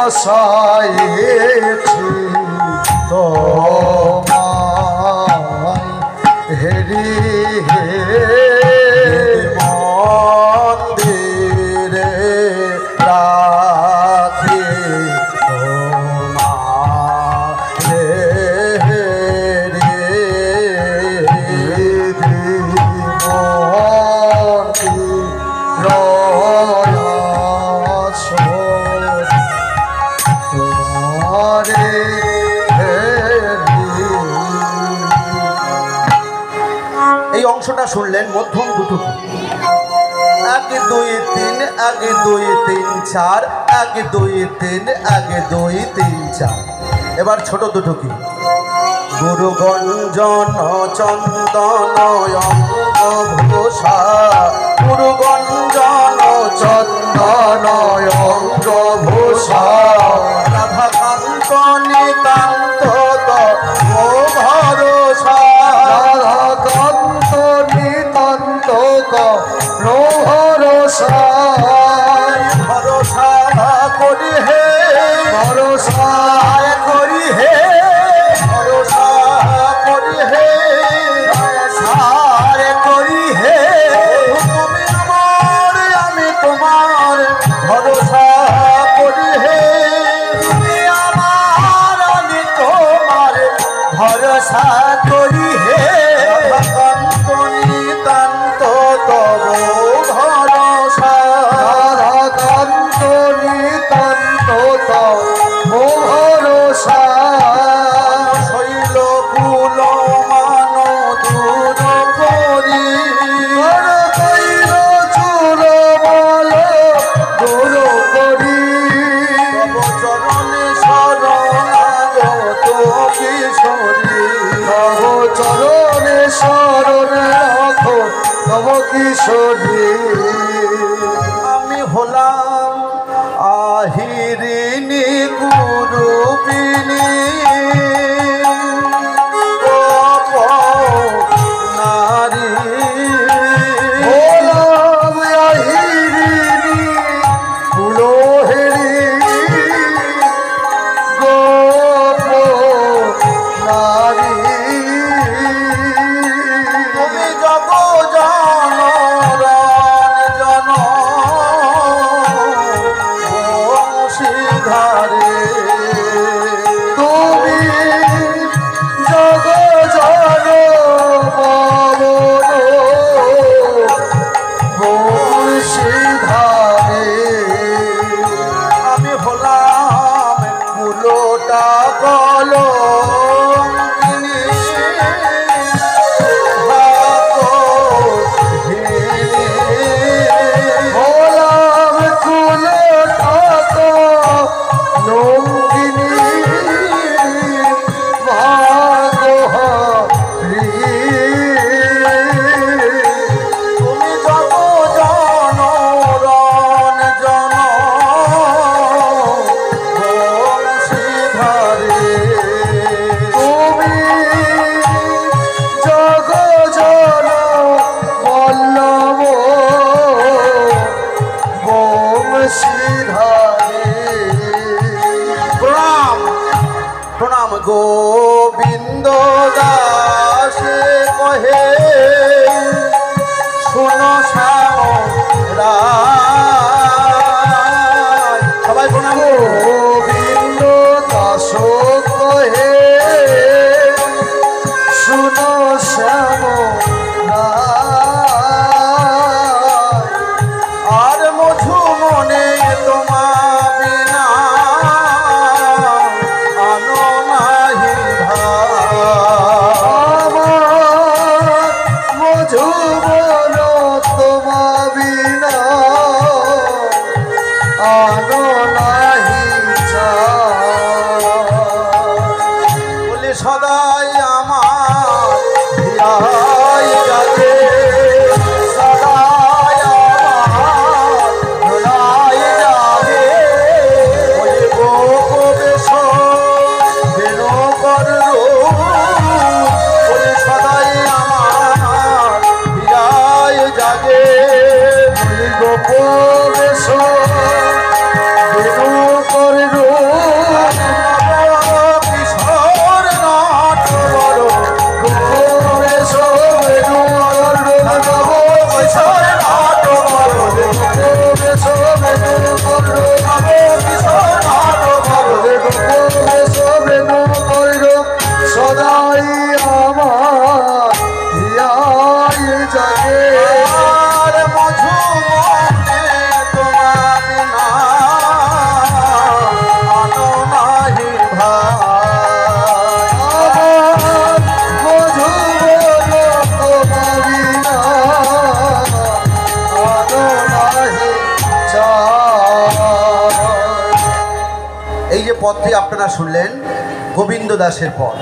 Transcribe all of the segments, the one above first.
বসাইছি তোমায় হেরি হে মন্দিরে রাখি তোমারে এই অংশটা শুনলেন মধ্যম দুটো 1 2 3 1 2 3 4 1 2 3 1 2 3 4 এবার ছোট দুটো কি গুরুগঞ্জন চন্দন অঙ্গভূষা গুরুগঞ্জন চন্দন অঙ্গভূষা রাধাকান্ত নিতান্ত ও ভরসা রাধাকান্ত নিতান্ত নো ভরসা ভরসা করি হে ভরসা করি হে ভরসা করি হে সারে করি হে তুমি আমার আমি তোমার ভরসা করি হে তুমি আমার আমি তোমার ভরসা করি হে রাধাকান্ত নিতান্ত তব ভরসা রাধাকান্ত নিতান্ত তব ভরসা শৈল কুল মান দূর করি কইল চূর বল দূর করি তব চরণে শরণাগত কিশোরী তব চরণে শরণ রাখো তব কিশোরী আমি হলাম আহিরিনী কুরূপিণী নারী হলাম আহিরিনী কুলোহেরি গোপ নারী তুমি জগ জন বংশীধারে তুমি জগ জন পবন বংশীধারে আমি হলাম কুলোটা কলঙ্কিনী হলাম কুলোটা কলঙ্কিনী ভাগহরি তুমি জগ জনরণ জন বংশীধারে তুমি জগ জন বল্লভ বংশীধারে প্রণাম প্রণাম গোবিন্দ দাসে কহে শোনো শ্যামরায় সবাই প্রণাম গোবিন্দ দাস কহে শোনো শ্যামরায় আর মধু মনে তোমা বিনা আনো নাহি আমার মধু মন তোমা বিনা আনো নাহি বলে সদাই আমার ধিয়াই জাগে সদাই আমার ধুলাই জাগে ওই গোপবেশ বেনো কর বলে সদাই আমার ধিয়াই জাগে গোপবেশ পদটি আপনারা শুনলেন গোবিন্দ দাসের পদ।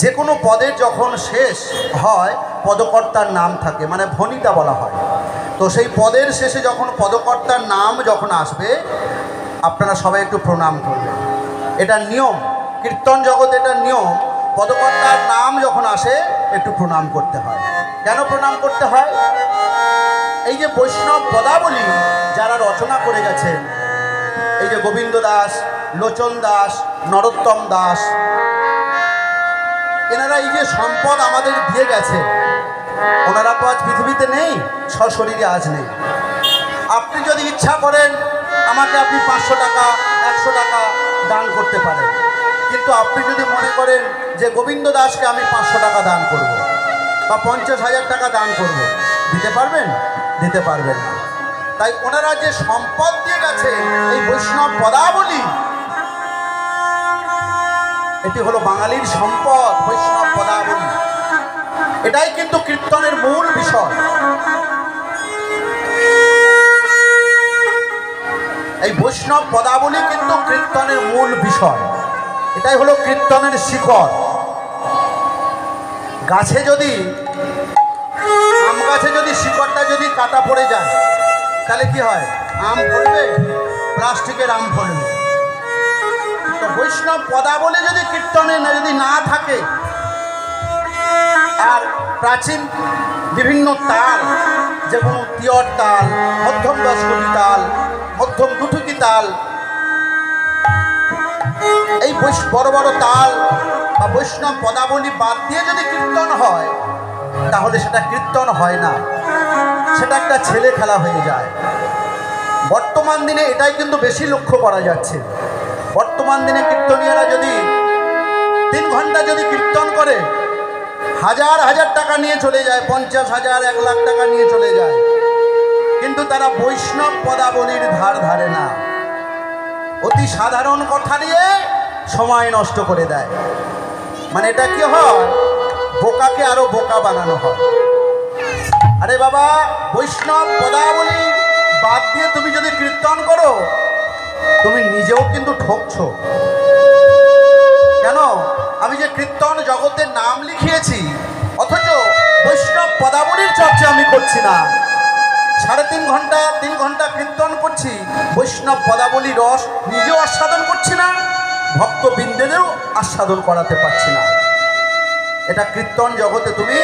যে কোনো পদের যখন শেষ হয় পদকর্তার নাম থাকে, মানে ভণিতা বলা হয়। তো সেই পদের শেষে যখন পদকর্তার নাম যখন আসবে আপনারা সবাই একটু প্রণাম করবেন। এটা নিয়ম, কীর্তন জগৎ এটা নিয়ম। পদকর্তার নাম যখন আসে একটু প্রণাম করতে হয়। কেন প্রণাম করতে হয়? এই যে বৈষ্ণব পদাবলী যারা রচনা করে গেছেন, এই যে গোবিন্দ দাস, লোচন দাস, নরোত্তম দাস, এনারা এই যে সম্পদ আমাদের দিয়ে গেছে, ওনারা তো আজ পৃথিবীতে নেই, সশরীরে আজ নেই। আপনি যদি ইচ্ছা করেন আমাকে আপনি 500 টাকা 100 টাকা দান করতে পারেন, কিন্তু আপনি যদি মনে করেন যে গোবিন্দ দাসকে আমি 500 টাকা দান করব বা 50,000 টাকা দান করব, দিতে পারবেন? দিতে পারবেন না। তাই ওনারা যে সম্পদ দিয়ে গেছে এই বৈষ্ণব পদাবলী, এটি হলো বাঙালির সম্পদ, বৈষ্ণব পদাবলী। এটাই কিন্তু কীর্তনের মূল বিষয়। এই বৈষ্ণব পদাবলী কিন্তু কীর্তনের মূল বিষয়। এটাই হলো কীর্তনের শিকড়। গাছে যদি, আম গাছে যদি শিকড়টা যদি কাটা পড়ে যায় তাহলে কি হয়? আম ফলবে? প্লাস্টিকের আম ফলবে। তো বৈষ্ণব পদাবলী যদি কীর্তনে যদি না থাকে, আর প্রাচীন বিভিন্ন তাল, যেমন তিয়র তাল, মধ্যম দশকটি তাল, মধ্যম দুঠুকি তাল, এই বড় বড় তাল বা বৈষ্ণব পদাবলী বাদ দিয়ে যদি কীর্তন হয় তাহলে সেটা কীর্তন হয় না, সেটা একটা ছেলে খেলা হয়ে যায়। বর্তমান দিনে এটাই কিন্তু বেশি লক্ষ্য করা যাচ্ছে। বর্তমান দিনে কীর্তনীয়রা যদি 3 ঘন্টা যদি কীর্তন করে, হাজার হাজার টাকা নিয়ে চলে যায়, 50,000 1 লাখ টাকা নিয়ে চলে যায়, কিন্তু তারা বৈষ্ণব পদাবলীর ধার ধারে না। অতি সাধারণ কথা নিয়ে সময় নষ্ট করে দেয়। মানে এটা কি হয়? বোকাকে আরো বোকা বানানো হয়। আরে বাবা, বৈষ্ণব পদাবলী বাদ দিয়ে তুমি যদি কীর্তন করো তুমি নিজেও কিন্তু ঠকছো। কেন? আমি যে কীর্তন জগতের নাম লিখিয়েছি, অথচ বৈষ্ণব পদাবলীর চর্চা আমি করছি না। 3.5 ঘন্টা 3 ঘন্টা কীর্তন করছি, বৈষ্ণব পদাবলী রস নিজেও আস্বাদন করছি না, ভক্তবৃন্দেরও আস্বাদন করাতে পারছি না। এটা কীর্তন জগতে তুমি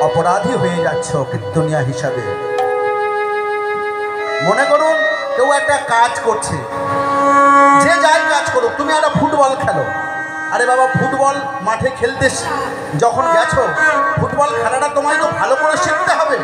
অপরাধী হয়ে যাচ্ছ কীর্তনিয়া হিসাবে। মনে করুন কেউ একটা কাজ করছে, যে যাই কাজ করো, তুমি একটা ফুটবল খেলো। আরে বাবা, ফুটবল মাঠে খেলতে যখন গেছো, ফুটবল খেলাটা তোমায় তো ভালো করে শিখতে হবে।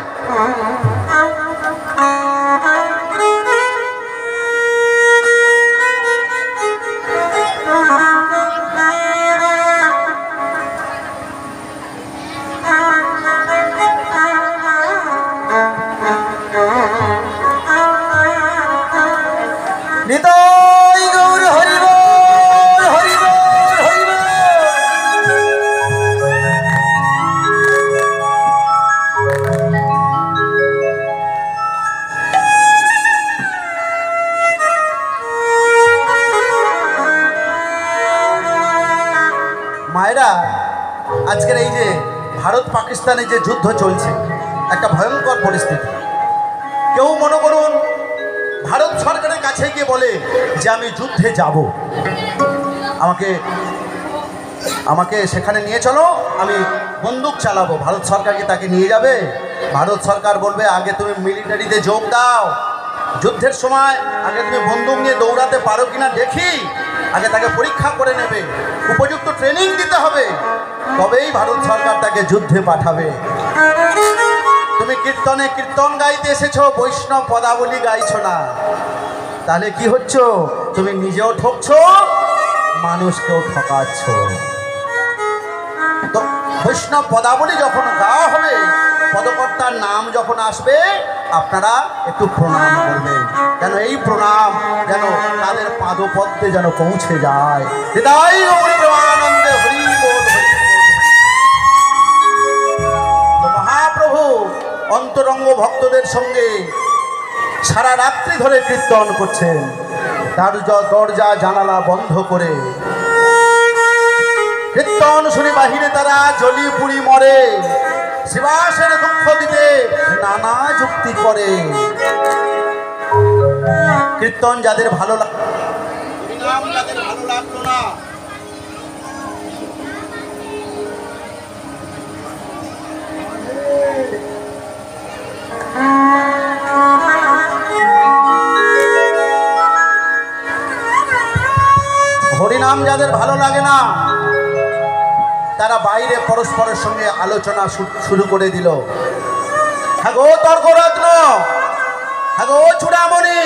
মায়েরা, আজকের এই যে ভারত পাকিস্তানে যে যুদ্ধ চলছে, একটা ভয়ঙ্কর পরিস্থিতি। কেউ মনে করুন ভারত সরকারের কাছে গিয়ে বলে যে আমি যুদ্ধে যাব, আমাকে সেখানে নিয়ে চলো, আমি বন্দুক চালাবো। ভারত সরকারকে তাকে নিয়ে যাবে? ভারত সরকার বলবে আগে তুমি মিলিটারিতে যোগ দাও, যুদ্ধের সময় আগে তুমি বন্দুক নিয়ে দৌড়াতে পারো কিনা দেখি, আগে তাকে পরীক্ষা করে নেবে, উপযুক্ত ট্রেনিং দিতে হবে, তবেই ভারত সরকার তাকে যুদ্ধে পাঠাবে। তুমি কীর্তনে কীর্তন গাইতে এসেছো, বৈষ্ণব পদাবলী গাইছো না, তাহলে কি হচ্ছ? তুমি নিজেও ঠকছো, মানুষকেও ঠকাচ্ছ। তো বৈষ্ণব পদাবলী যখন গাওয়া হবে, পদকর্তার নাম যখন আসবে, আপনারা একটু প্রণাম করবেন, কেন এই প্রণাম যেন তাদের পাদপদ্মে যেন পৌঁছে যায়। হৃদয় গৌরী প্রেমানন্দে হরি বল হরি বল। মহাপ্রভু অন্তরঙ্গ ভক্তদের সঙ্গে সারা রাত্রি ধরে কীর্তন করছেন। তার দরজা জানালা বন্ধ করে কীর্তন শুনে বাহিরে তারা জ্বলি পুড়ি মরে, শিবাসের দুঃখ দিতে নানা যুক্তি করে। কীর্তন যাদের ভালো লাগলো না, হরিনাম যাদের ভালো লাগে না, তারা বাইরে পরস্পরের সঙ্গে আলোচনা শুরু করে দিল। হ্যাঁ গো তর্করত্ন, হ্যাঁ গো চূড়ামণি,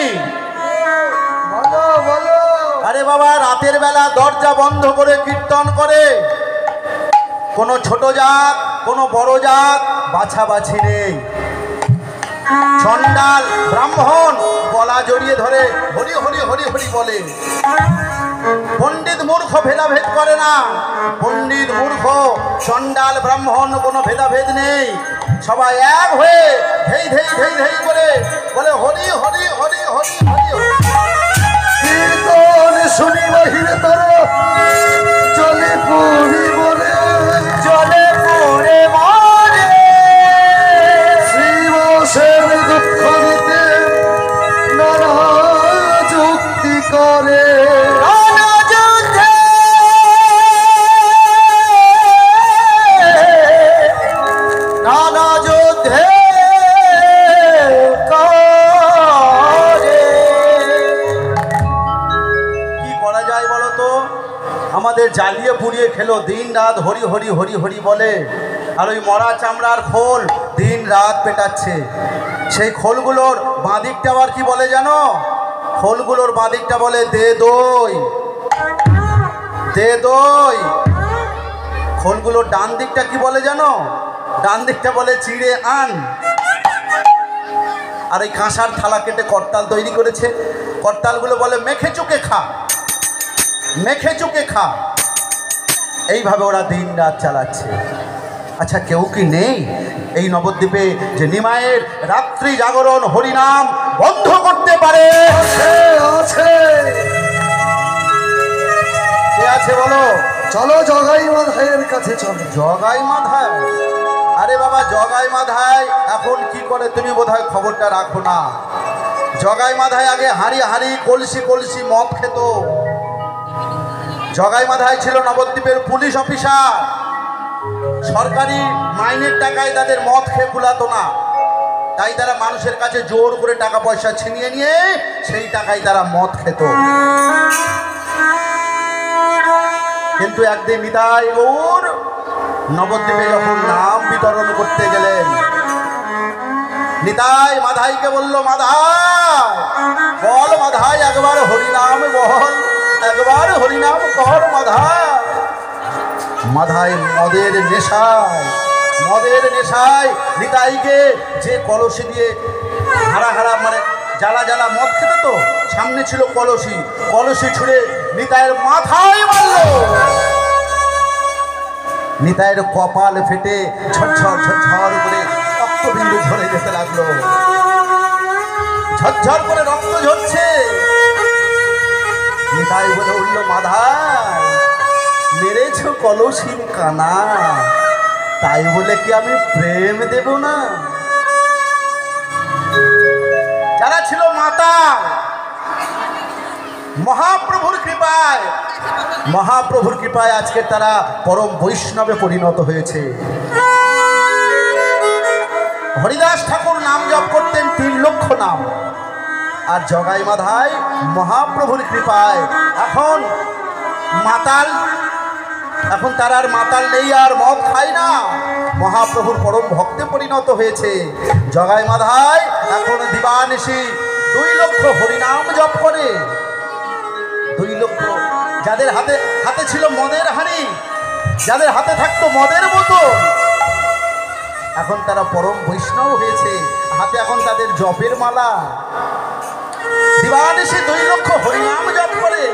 বলো বলো। আরে বাবা, রাতের বেলা দরজা বন্ধ করে কীর্তন করে, কোনো ছোট জাত কোনো বড় জাত বাছাবাছি নেই। চণ্ডাল ব্রাহ্মণ গলা জড়িয়ে ধরে হরি হরি হরি হরি বলে। পণ্ডিত মূর্খ ভেদাভেদ করে না, পণ্ডিত মূর্খ চণ্ডাল ব্রাহ্মণ কোনো ভেদাভেদ নেই, সবাই এক হয়ে ধেই ধেই ধেই ধেই করে বলে হরি হরি হরি হরি হরি। কীর্তন শুনি বাহিরে তারা চলে পুরি মরে, চলে পড়ে মরে, শ্রীবাসের দুঃখ দিতে নানা যুক্তি করে। নানা যুদ্ধে কি করা যায় বলো তো? আমাদের জ্বালিয়ে পুড়িয়ে খেলো, দিন রাত হরি হরি হরি হরি বলে, আর ওই মরা চামড়ার খোল দিন রাত পেটাচ্ছে। সেই খোলগুলোর বাঁদিকটা আবার কি বলে জানো? খোলগুলোর বাঁদিকটা বলে দে দই, দে দই। খোলগুলোর ডান দিকটা কি বলে জানো? ডান দিকটা বলে চিড়ে আন। আর এই কাঁসার থালা কেটে করতাল তৈরি করেছে, করতালগুলো বলে মেখে চুকে খা, মেখে চুকে খা। এইভাবে ওরা দিন রাত চালাচ্ছে। আচ্ছা, কেউ কি নেই এই নবদ্বীপে যে নিমায়ের রাত্রি জাগরণ হরিনাম বন্ধ করতে পারে? আছে। কে আছে বলো? চলো জগাই মাধাইয়ের কাছে চলো। জগাই মাধাই? আরে বাবা, জগাই মাধাই এখন কি করে তুমি বোধহয় খবরটা রাখো না। জগাই মাধাই আগে হাঁড়ি হাঁড়ি কলসি কলসি মদ খেত। জগাই মাধাই ছিল নবদ্বীপের পুলিশ অফিসার। সরকারি মাইনের টাকায় তাদের মদ খেয়ে কুলাতো না, তাই তারা মানুষের কাছে জোর করে টাকা পয়সা ছিনিয়ে নিয়ে সেই টাকায় তারা মদ খেত। কিন্তু একদিন নিতাই গৌর নবদ্বীপে যখন নাম বিতরণ করতে গেলেন, নিতাই মাধাইকে বলল, মাধাই বল, মাধাই একবার হরিনাম বল, একবার হরিনাম কর মাধাই। মাধাই মদের নেশায় নিতাইকে যে কলসি দিয়ে হারা হারা মানে জ্বালা জ্বালা মদ খেত, তো সামনে ছিল কলসি, কলসি ছুঁড়ে নিতাইয়ের মাথায় মারল। নিতাইয়ের কপাল ফেটে ঝরঝর ঝরঝর করে রক্তবিন্দু ঝরে যেতে লাগলো, ঝরঝর করে রক্ত ঝরছে। নিতাই বলে উঠল, মাধাই মেরেছ কলসির কানা, তাই বলে কি আমি প্রেম দেব না? যারা ছিল মাতাল, মহাপ্রভুর কৃপায় আজকে তারা পরম বৈষ্ণবে পরিণত হয়েছে। হরিদাস ঠাকুর নাম জপ করতেন 3 লক্ষ নাম, আর জগাই মাধাই মহাপ্রভুর কৃপায় এখন মাতাল, এখন তারা আর মাতাল নেই, আর মদ খায় না, মহাপ্রভুর পরম ভক্তে পরিণত হয়েছে। জগাই মাধাই এখন দিবানিশি 2 লক্ষ হরিনাম জপ করে। 2 লক্ষ। যাদের হাতে ছিল মদের হাঁড়ি, যাদের হাতে থাকতো মদের বোতল, এখন তারা পরম বৈষ্ণব হয়েছে, হাতে এখন তাদের জপের মালা। দিবানিশি 2 লক্ষ হরিনাম জপ করে।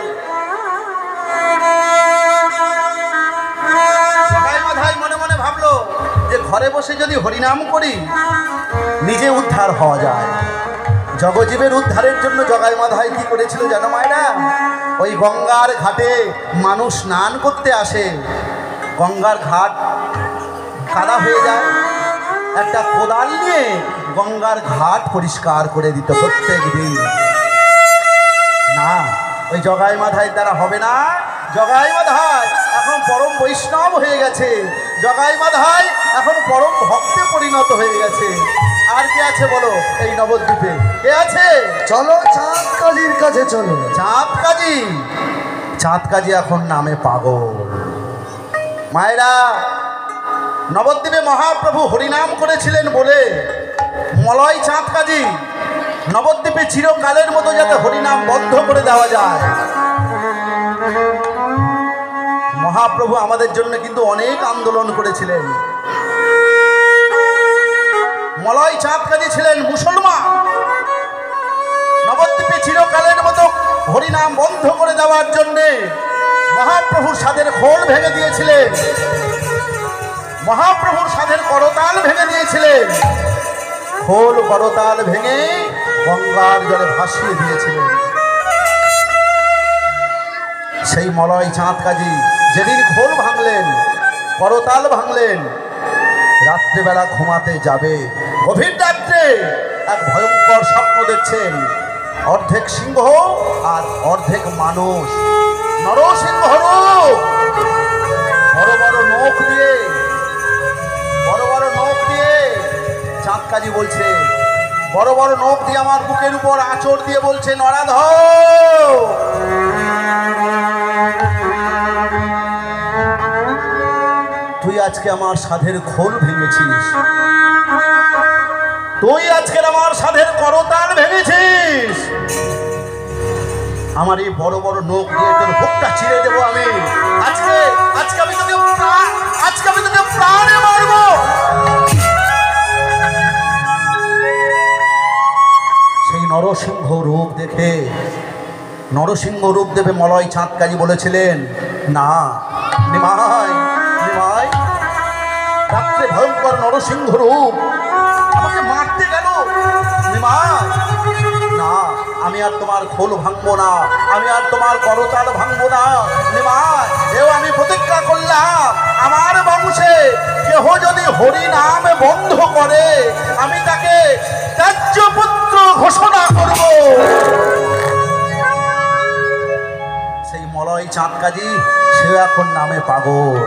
মাধাই মনে মনে ভাবলো যে ঘরে বসে যদি হরিনাম করি নিজে উদ্ধার হওয়া যায়, জগজীবের উদ্ধারের জন্য জগাই মাধাই কি করেছিল জানো মায়েরা? ওই গঙ্গার ঘাটে মানুষ স্নান করতে আসে, গঙ্গার ঘাট কাদা হয়ে যায়, একটা কোদাল নিয়ে গঙ্গার ঘাট পরিষ্কার করে দিত প্রত্যেক দিন। না, ওই জগাই মাধাই দ্বারা হবে না। জগাই মাধাই এখন পরম বৈষ্ণব হয়ে গেছে, জগাই মাধাই এখন পরম ভক্তে পরিণত হয়ে গেছে। আর কে আছে বলো এই নবদ্বীপে? কে আছে? চলো চাঁদ কাজীর কাছে চলো। চাঁদ কাজী? চাঁদ কাজী এখন নামে পাগল। মায়েরা, নবদ্বীপে মহাপ্রভু হরিনাম করেছিলেন বলে মলয় চাঁদ কাজী নবদ্বীপে চিরকালের মতো যাতে হরিনাম বন্ধ করে দেওয়া যায়, মহাপ্রভু আমাদের জন্য কিন্তু অনেক আন্দোলন করেছিলেন। মলয় চাঁদ কাজী ছিলেন মুসলমান, নবদ্বীপে চিরকালের মতো হরিনাম বন্ধ করে দেওয়ার জন্যে মহাপ্রভুর সাধের খোল ভেঙে দিয়েছিলেন, মহাপ্রভুর সাধের করতাল ভেঙে দিয়েছিলেন, খোল করতাল ভেঙে গঙ্গার জলে ভাসিয়ে দিয়েছিলেন। সেই মলয় চাঁদ কাজী যেদিন খোল ভাঙলেন, করতাল ভাঙলেন, রাত্রেবেলা ঘুমাতে যাবে, গভীর রাত্রে এক ভয়ঙ্কর স্বপ্ন দেখছেন। অর্ধেক সিংহ আর অর্ধেক মানুষ, নরসিংহ রূপ, বড় বড় নখ দিয়ে, বড় বড় নখ দিয়ে। চাঁদ কাজী বলছে, বড় বড় নখ দিয়ে আমার বুকের উপর আঁচড় দিয়ে বলছে, নরাধর তুই আজকে আমার সাধের খোল ভেঙেছিস, তুই আজকে আমার সাধের করতাল ভেঙেছিস, আমার এই বড় বড় নখ দিয়ে তোর বুকটা চিরে দেবো আমি। আজকে আজকে আমি তোকে প্রাণে মারবো। সেই নরসিংহ রূপ দেখে, নরসিংহ রূপ দেবে মলয় চাঁদ কাজী বলেছিলেন, না নিমাই, নিমাই, রাত্রে ভয়ঙ্কর নরসিংহ রূপ আমাকে মারতে গেল, নিমাই না, আমি আর তোমার খোল ভাঙবো না, আমি আর তোমার করতাল ভাঙবো না। নিমাই, এও আমি প্রতিজ্ঞা করলাম, আমার বংশে কেহ যদি হরি নাম বন্ধ করে আমি তাকে ত্যায্য পুত্র ঘোষণা করব। সেই মলয় চাঁদ কাজী সে এখন নামে পাগল।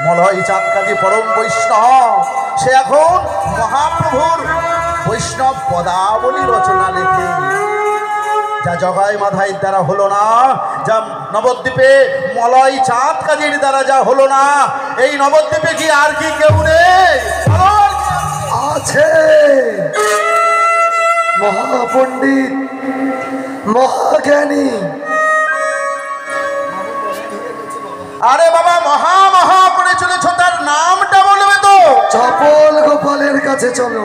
মলয় চাঁদ কাজী পরম বৈষ্ণব, সে এখন মহাপ্রভুর বৈষ্ণব পদাবলী রচনা লেখে। যা জগাই মাধাইয়ের দ্বারা হলো না, যা নবদ্বীপে মলয় চাঁদ কাজীর দ্বারা যা হলো না, এই নবদ্বীপে কি আর কি কেউ নেই? আছে মহাপণ্ডিত, মহাজ্ঞানী। আরে বাবা, মহা মহা করে চলেছ, তার নামটা বলবে তো? চপল গোপালের কাছে চলো।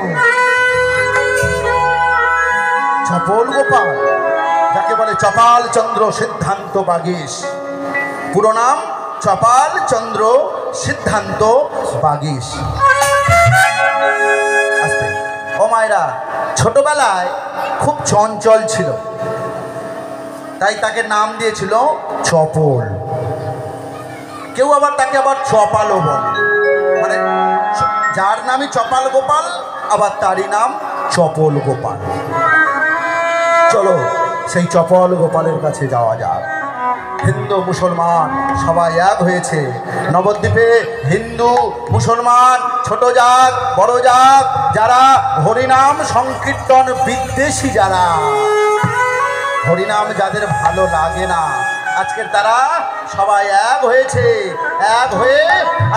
চপল গোপাল, যাকে বলে চপাল চন্দ্র সিদ্ধান্ত বাগীশ, পুরো নাম চপাল চন্দ্র সিদ্ধান্ত বাগীশ। ও মায়েরা, ছোটবেলায় খুব চঞ্চল ছিল, তাই তাকে নাম দিয়েছিল চপল। কেউ আবার তাকে আবার চপালও বলে, মানে যার নামই চপাল গোপাল আবার তারই নাম চপল গোপাল। চলো সেই চপল গোপালের কাছে যাওয়া যাক। হিন্দু মুসলমান সবাই এক হয়েছে নবদ্বীপে। হিন্দু মুসলমান, ছোট জাত বড় জাত, যারা হরিনাম সংকীর্তন বিদ্বেষী, যারা হরিনাম যাদের ভালো লাগে না, আজকের তারা সবাই এক হয়েছে। এক হয়ে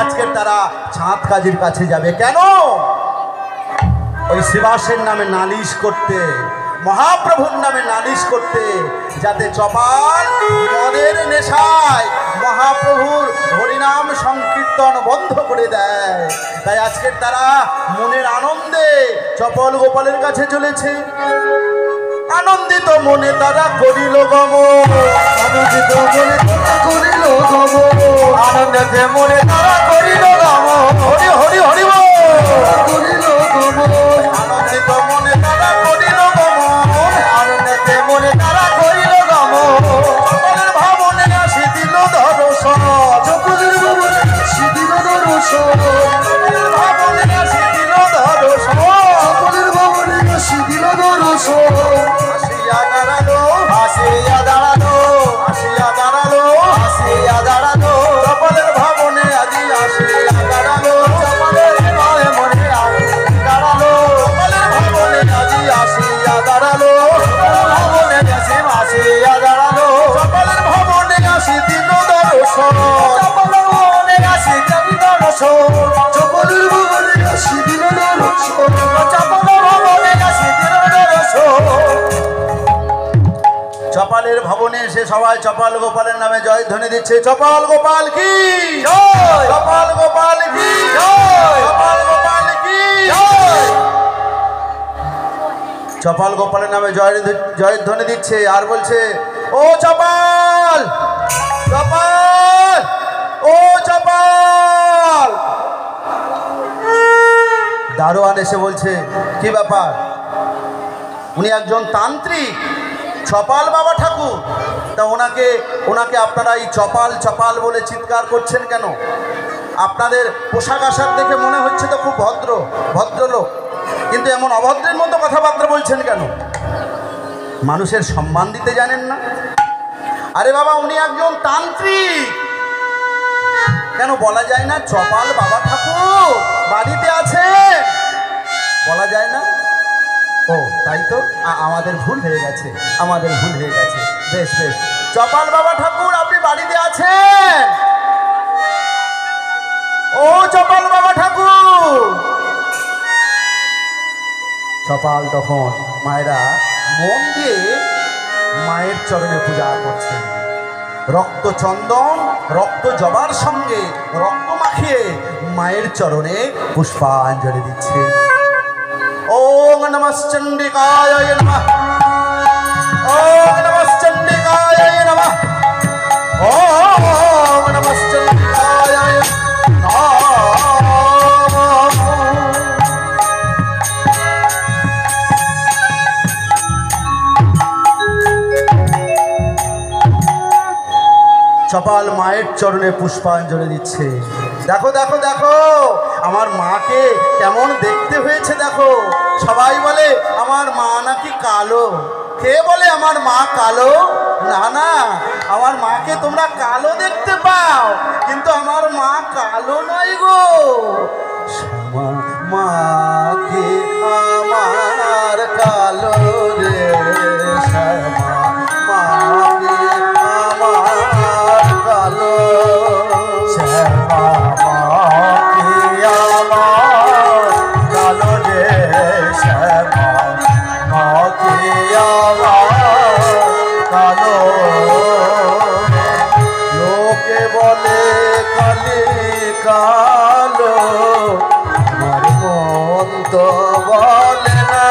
আজকের তারা চাঁদ কাজীর কাছে যাবে। কেন? ওই শিবাসের নামে নালিশ করতে, মহাপ্রভুর নামে নালিশ করতে, যাতে চপাল মদের নেশায় মহাপ্রভুর হরিনাম সংকীর্তন বন্ধ করে দেয়। তাই আজকের তারা মনের আনন্দে চপল গোপালের কাছে চলেছে। আনন্দিত মনে তারা করিল গমন, আনন্দিত মনে তারা করিল গমন, আনন্দিত মনে তারা করিল গমন, হরি হরি হরি বল, করিল গমন, আনন্দিত মনে তারা করিল গমন। দর্শন, চপলের ভবনে কাশি দিল দর্শন, চপালের ভবনে কাশি দিল দর্শন। চপালের ভবনে এসে সবাই চপাল গোপালের নামে জয় ধ্বনি দিচ্ছে। চপাল গোপাল কি জয়, চপাল গোপাল কি জয়, চপাল গোপাল কি জয়। চপাল গোপালের নামে জয় ধ্বনি দিচ্ছে আর বলছে, ও চপাল, চপাল, ও চপাল। দারোয়ান এসে বলছে, কি ব্যাপার? উনি একজন তান্ত্রিক, চপাল বাবা ঠাকুর, তা ওনাকে আপনারা এই চপাল চপাল বলে চিৎকার করছেন কেন? আপনাদের পোশাক আশাক দেখে মনে হচ্ছে তো খুব ভদ্রলোক, কিন্তু এমন অভদ্রের মতো কথাবার্তা বলছেন কেন? মানুষের সম্মান দিতে জানেন না? আরে বাবা, উনি একজন তান্ত্রিক, কেন বলা যায় না চপাল বাবা ঠাকুর বাড়িতে আছে? বলা যায় না? ও তাই তো, আমাদের ভুল হয়ে গেছে, আমাদের ভুল হয়ে গেছে। বেশ বেশ, চপাল বাবা ঠাকুর আপনি বাড়িতে আছেন? ও চপাল বাবা ঠাকুর। চপাল তখন মায়েরা মন দিয়ে মায়ের চরণে পূজা করছেন। রক্ত চন্দন, রক্ত জবার সঙ্গে রক্ত মাখিয়ে মায়ের চরণে পুষ্পাঞ্জলি দিচ্ছে। ওম নমঃ চণ্ডিকায় নমঃ, ওম নমঃ চণ্ডিকায় নমঃ, ওম নমঃ চণ্ডিকায় নমঃ। চপাল মায়ের চরণে পুষ্পাঞ্জলি দিচ্ছে। দেখো দেখো দেখো, আমার মাকে কেমন দেখতে হয়েছে দেখো। সবাই বলে আমার মা নাকি কালো। কে বলে আমার মা কালো? না না, আমার মাকে তোমরা কালো দেখতে পাও, কিন্তু আমার মা কালো নয় গো। মাকে আমার কালো রে, মাকে আমার কালো, মাকে আমার কালো রে শ্যামা, মাকে আমার কালো। লোকে বলে কালি কালো, আমার মন তো বলে না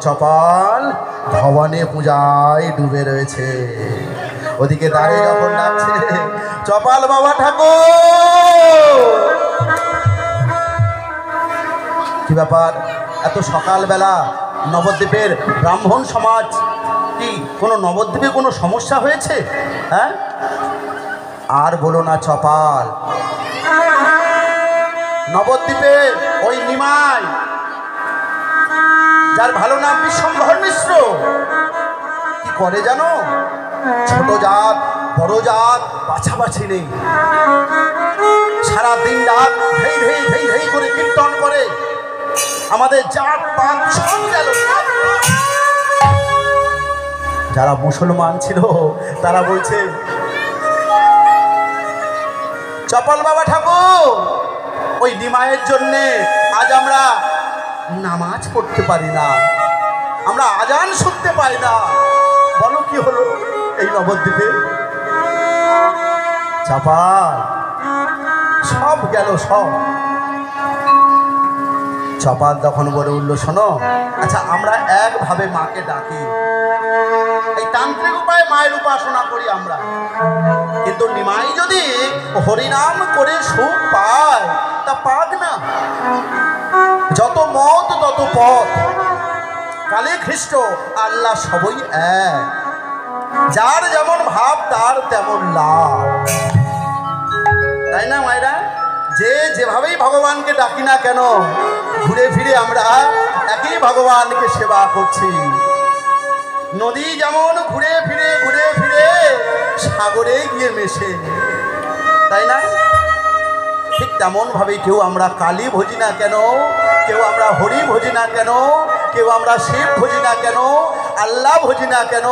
চপাল ভবানী পূজায় ডুবে রয়েছে। ওদিকে দাঁড়িয়ে যখন ডাকছে, চপাল বাবা ঠাকুর, কি ব্যাপার এত সকালবেলা? নবদ্বীপের ব্রাহ্মণ সমাজ কি কোনো নবদ্বীপে কোনো সমস্যা হয়েছে? হ্যাঁ, আর বলো না চপাল, নবদ্বীপে ওই নিমাই, যার ভালো নাম বিশ্বম্ভর মিশ্র, কি করে জানো? ছোট জাত বড় জাত বাছাবাছি নেই, সারা দিন রাত ধেই ধেই ধেই ধেই করে কীর্তন করে। আমাদের জাত পাত সব গেল। যারা মুসলমান ছিল তারা বলছে, চপাল বাবা ঠাকুর, ওই নিমাইয়ের জন্যে আজ আমরা নামাজ পড়তে পারি না, আমরা আজান শুনতে পাই না। বলো কি হলো এই নবদ্বীপে? চপাল সব গেল সব। চপাল তখন বলে উঠল, শোনো, আচ্ছা আমরা একভাবে মাকে ডাকি, এই তান্ত্রিক উপায়ে মায়ের উপাসনা করি আমরা, কিন্তু নিমাই যদি হরিনাম করে সুখ পায় তা পাক না। যত মত তত পথ, কালে খ্রিস্ট আল্লাহ সবই এক, যার যেমন ভাব তার তেমন লাভ, তাই না মায়েরা? যে যেভাবেই ভগবানকে ডাকি না কেন, ঘুরে ফিরে আমরা একই ভগবানকে সেবা করছি। নদী যেমন ঘুরে ফিরে সাগরে গিয়ে মেশে, তাই না? ঠিক তেমন ভাবে কেউ আমরা কালী ভজি না কেন, কেউ আমরা হরি ভজি না কেন, কেউ আমরা শিব ভজি না কেন, আল্লাহ ভজি না কেন,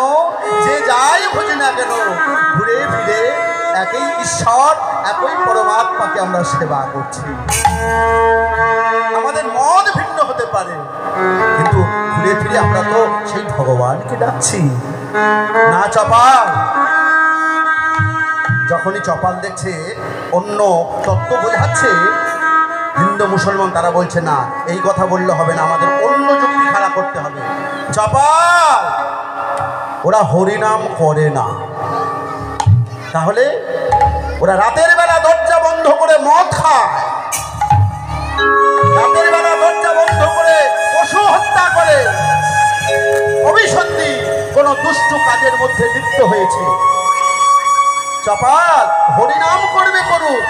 যে যাই ভজি না কেন, ঘুরে ফিরে একই ঈশ্বর, একই পরমাত্মাকে আমরা সেবা করছি। আমাদের মন ভিন্ন হতে পারে, কিন্তু ঘুরে ফিরে আমরা তো সেই ভগবানকে ডাকছি না। চপাল যখনই চপাল দেখছে অন্য তত্ত্ব বোঝাচ্ছে হিন্দু মুসলমান, তারা বলছে না, এই কথা বললে হবে না, আমাদের অন্য যুক্তি খাড়া করতে হবে। চপাল, ওরা হরিনাম করে না, তাহলে ওরা রাতের বেলা দরজা বন্ধ করে মদ খায়, রাতের বেলা দরজা বন্ধ করে পশু হত্যা করে, অভিসন্ধি কোন দুষ্ট কাজের মধ্যে লিপ্ত হয়েছে। চপাল হরিনাম করবে করুক,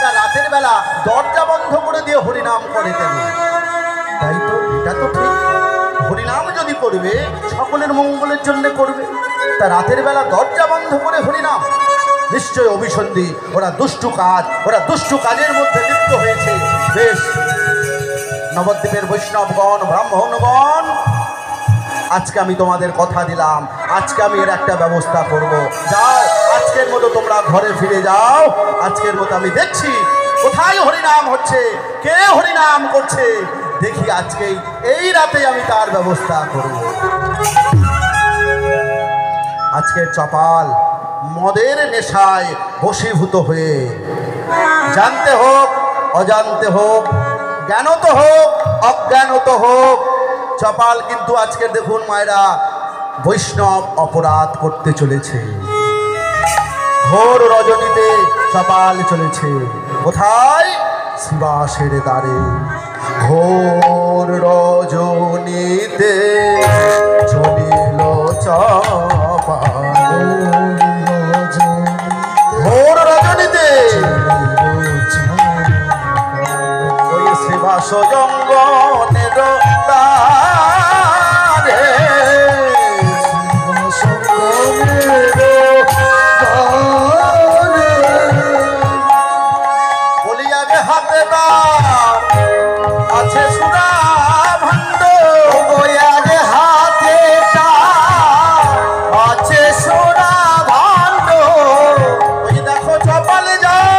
তা রাতের বেলা দরজা বন্ধ করে দিয়ে হরিনাম করে কেন? তাই তো, এটা তো ঠিক। হরিনাম যদি করবে সকলের মঙ্গলের জন্য করবে, তা রাতের বেলা দরজা বন্ধ করে হরিনাম, নিশ্চয় অভিসন্ধি, ওরা দুষ্টু কাজ, ওরা দুষ্টু কাজের মধ্যে লিপ্ত হয়েছে। বেশ, নবদ্বীপের বৈষ্ণবগণ, ব্রাহ্মণগণ, আজকে আমি তোমাদের কথা দিলাম, আজকে আমি এর একটা ব্যবস্থা করব। যাও, আজকের মতো তোমরা ঘরে ফিরে যাও। আজকের মতো আমি দেখছি কোথায় হরিনাম হচ্ছে, কে হরিনাম করছে, দেখি আজকেই এই রাতে আমি তার ব্যবস্থা করব। আজকের চপাল মদের নেশায় বশীভূত হয়ে, জানতে হোক অজান্তে হোক, জ্ঞানত হোক অজ্ঞানত হোক, চপাল কিন্তু আজকের দেখুন মায়েরা বৈষ্ণব অপরাধ করতে চলেছে। ঘোর রজনীতে চপাল চলেছে কোথায়? শিবাসের দ্বারে। ঘোর রজনীতে চলিল চপাল, ঘোর রজনীতে ওই শিবাস জঙ্গনের দ্বারে, বলিয়াগে হাতে দাম আছে সুরা ভাণ্ড, বলিয়াগে হাতে আছে সুরা ভাণ্ড। ওই দেখো চপালে যায়,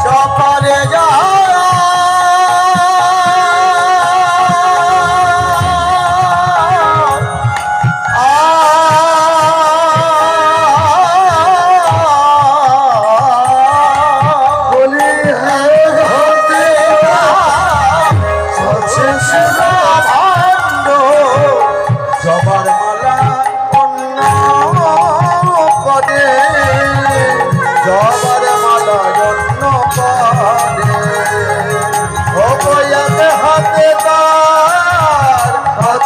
চপালে যায়,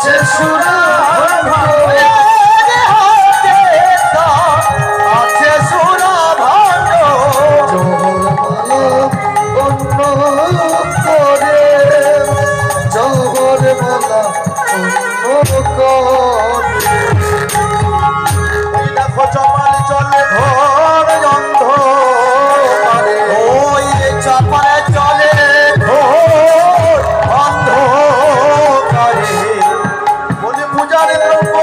আছে সুরা আছে সুরা ভাণ্ড অন্য করে জহর মালা অন্য করে দেখো চপাল চলে ঘোর অন্ধকারে ওই চপালে চলে ঘোর অন্ধকারে বলি পূজার দ্রব্য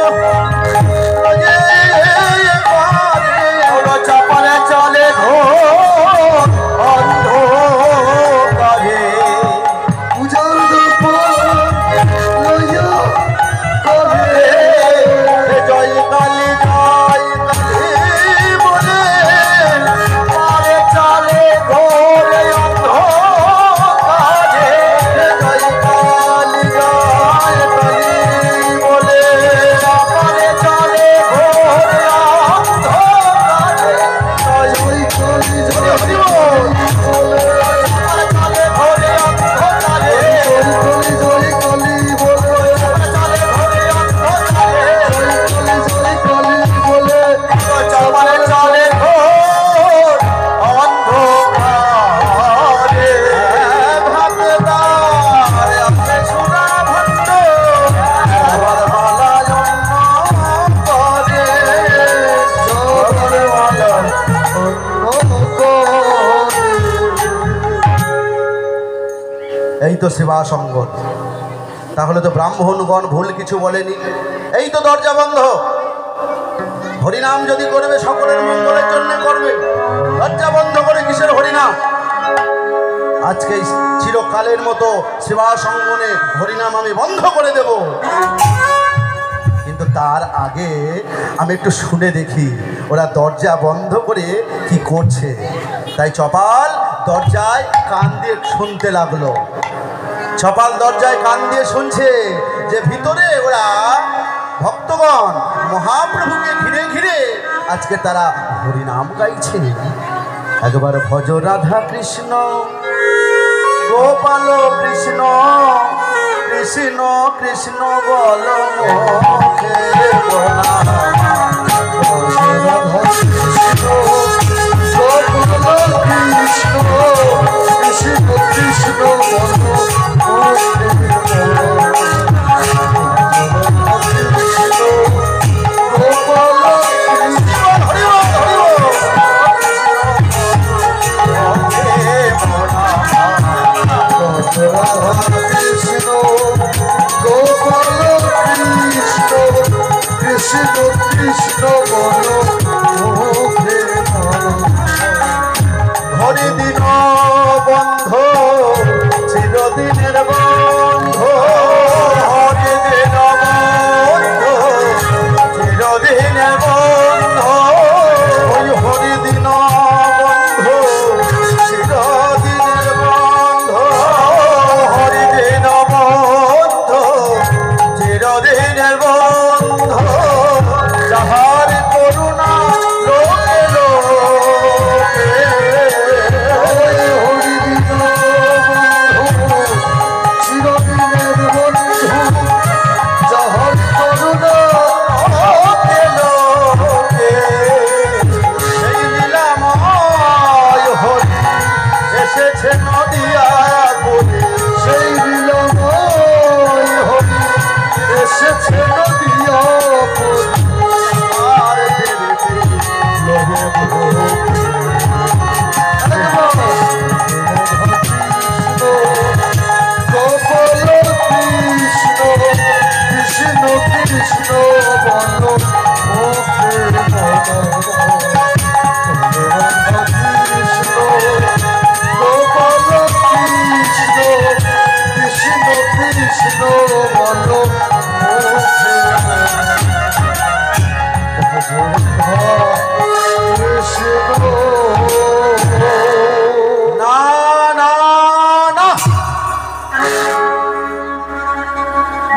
চপালে চলে ঘোর অন্ধকারে পূজার দ্রব্য লইয়া করে জয় কালী জয় কালী বলে পারে চলে ঘোরে অন্ধকারে জয় কালী বলে পারে চলে ঘোরে অন্ধকারে জয় কলি হরি বল। পারে চলে ঘোরে অন্ধকারে জয় কলি বলে চলে ঘোরে অন্ধকারে জয় কলি বলে চলে চলে ঘোর অন্ধকারে ভাগ্যদার আপনি সোনা ভণ্ড আবার মালায় অন্য করে জহর মালা অন্য করে এই তো সেবা সঙ্গত তাহলে তো ব্রাহ্মণগণ ভুল কিছু বলেনি এই তো দরজা বন্ধ হরিনাম যদি করবে সকলের মঙ্গলের জন্য করবে দরজা বন্ধ করে কিসের হরিনাম আজকে এই চিরকালের মতো সেবা সঙ্গনে হরিনাম আমি বন্ধ করে দেব কিন্তু তার আগে আমি একটু শুনে দেখি ওরা দরজা বন্ধ করে কি করছে তাই চপাল দরজায় কান দিয়ে শুনতে লাগলো চপাল দরজায় কান দিয়ে শুনছে যে ভিতরে ওরা ভক্তগণ মহাপ্রভুকে ঘিরে ঘিরে আজকে তারা হরিনাম গাইছে একবার ভজ রাধা কৃষ্ণ গোপাল কৃষ্ণ কৃষ্ণ কৃষ্ণ বল মুখে হরি বল, হরি বল। কৃষ্ণ কৃষ্ণ বল হরি দিন বন্ধ চিরদিনের বন্ধ হরি দিন বন্ধ চিরদিনের বন্ধ ওই হরি দিন বন্ধ চিরদিনের বন্ধ হরি দিন বন্ধ চিরদিনের বন্ধ যাহার করুণা লোকে লোকে চিরদিনের বন্ধু যাহার করুণা লোকে লোকে সেই লীলাময় হরি এসেছে নদিয়া বলে সেই লীলাময় হরি এসেছে নদিয়া আর দেবী লোহে গোপাল কৃষ্ণ কৃষ্ণ কৃষ্ণ বল কৃষ্ণ গোপাল কৃষ্ণ কৃষ্ণ কৃষ্ণ বল না না না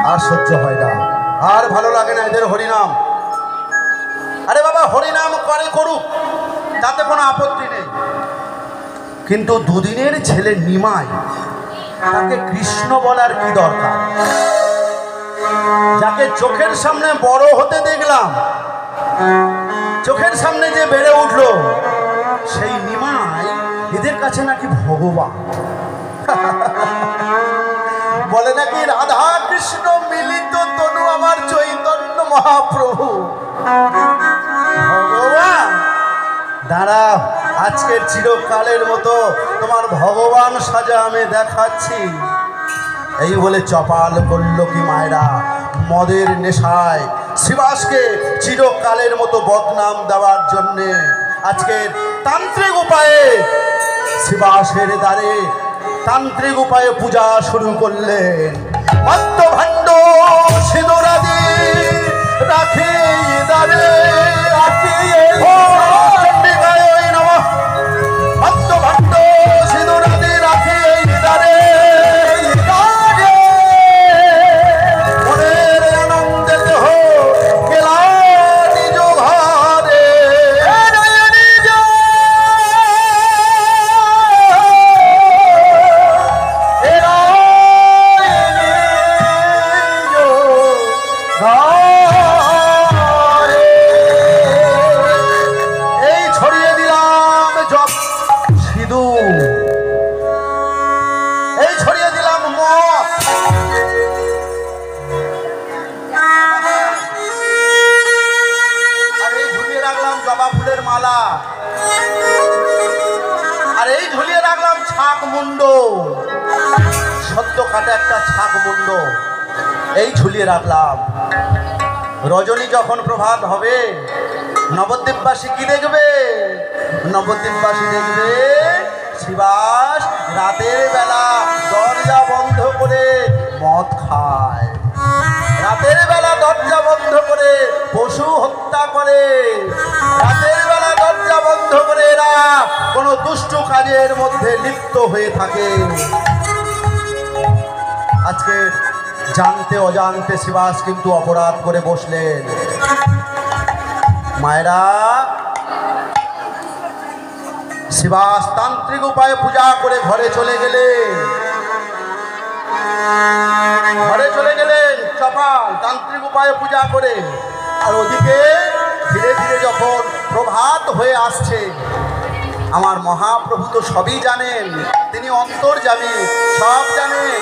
আর সহ্য হয় না আর ভালো লাগে না এদের হরিনাম আরে বাবা হরিনাম করে করুক তাতে কোনো আপত্তি নেই কিন্তু দুদিনের ছেলে নিমাই তাকে কৃষ্ণ বলার কি দরকার যাকে চোখের সামনে বড় হতে দেখলাম, চোখের সামনে যে বেড়ে উঠলো, সেই নিমাই এদের কাছে নাকি ভগবান। বলে নাকি রাধা কৃষ্ণ মিলিত তনু আমার চৈতন্য মহাপ্রভু। ভগবান দাঁড়াও, আজকের চিরকালের মতো তোমার ভগবান সাজা আমি দেখাচ্ছি। এই বলে চপাল করল কি মায়েরা মদের নেশায় শিবাসকে চিরকালের মতো বদনাম দেওয়ার জন্যে আজকের তান্ত্রিক উপায়ে শিবাসের দ্বারে তান্ত্রিক উপায়ে পূজা শুরু করলেন। মত্ত ভাণ্ড সিঁদুরাদি রাখি দ্বারে মত্ত ভাণ্ড সিঁদুরাদি রাখি দ্বারে মনের আনন্দে দেহ গেলা নিজ ঘরে। এই ছড়িয়ে দিলাম জপ সিঁদুর, এই ছড়িয়ে দিলাম মদ, আর এই ঝুলিয়ে রাখলাম জবা ফুলের মালা, আর এই ঝুলিয়ে রাখলাম ছাক মুন্ড, সদ্য কাটা একটা ছাক মুন্ড, এই ঝুলিয়ে রাখলাম। রজনী যখন প্রভাত হবে, নবদ্বীপবাসী কি দেখবে? নবদ্বীপবাসী দেখবে শিবাস রাতের বেলা দরজা বন্ধ করে মদ খায়, রাতের বেলা দরজা বন্ধ করে পশু হত্যা করে, রাতের বেলা দরজা বন্ধ করে এরা কোনো দুষ্ট কাজের মধ্যে লিপ্ত হয়ে থাকে। আজকে জানতে অজান্তে শিবাস কিন্তু অপরাধ করে বসলেন। মায়েরা শিবাস তান্ত্রিক উপায়ে পূজা করে ঘরে চলে গেলেন, ঘরে চলে গেলেন চপাল তান্ত্রিক উপায়ে পূজা করে। আর ওদিকে ধীরে ধীরে যখন প্রভাত হয়ে আসছে, আমার মহাপ্রভু তো সবই জানেন, তিনি অন্তর্যামী, সব জানেন।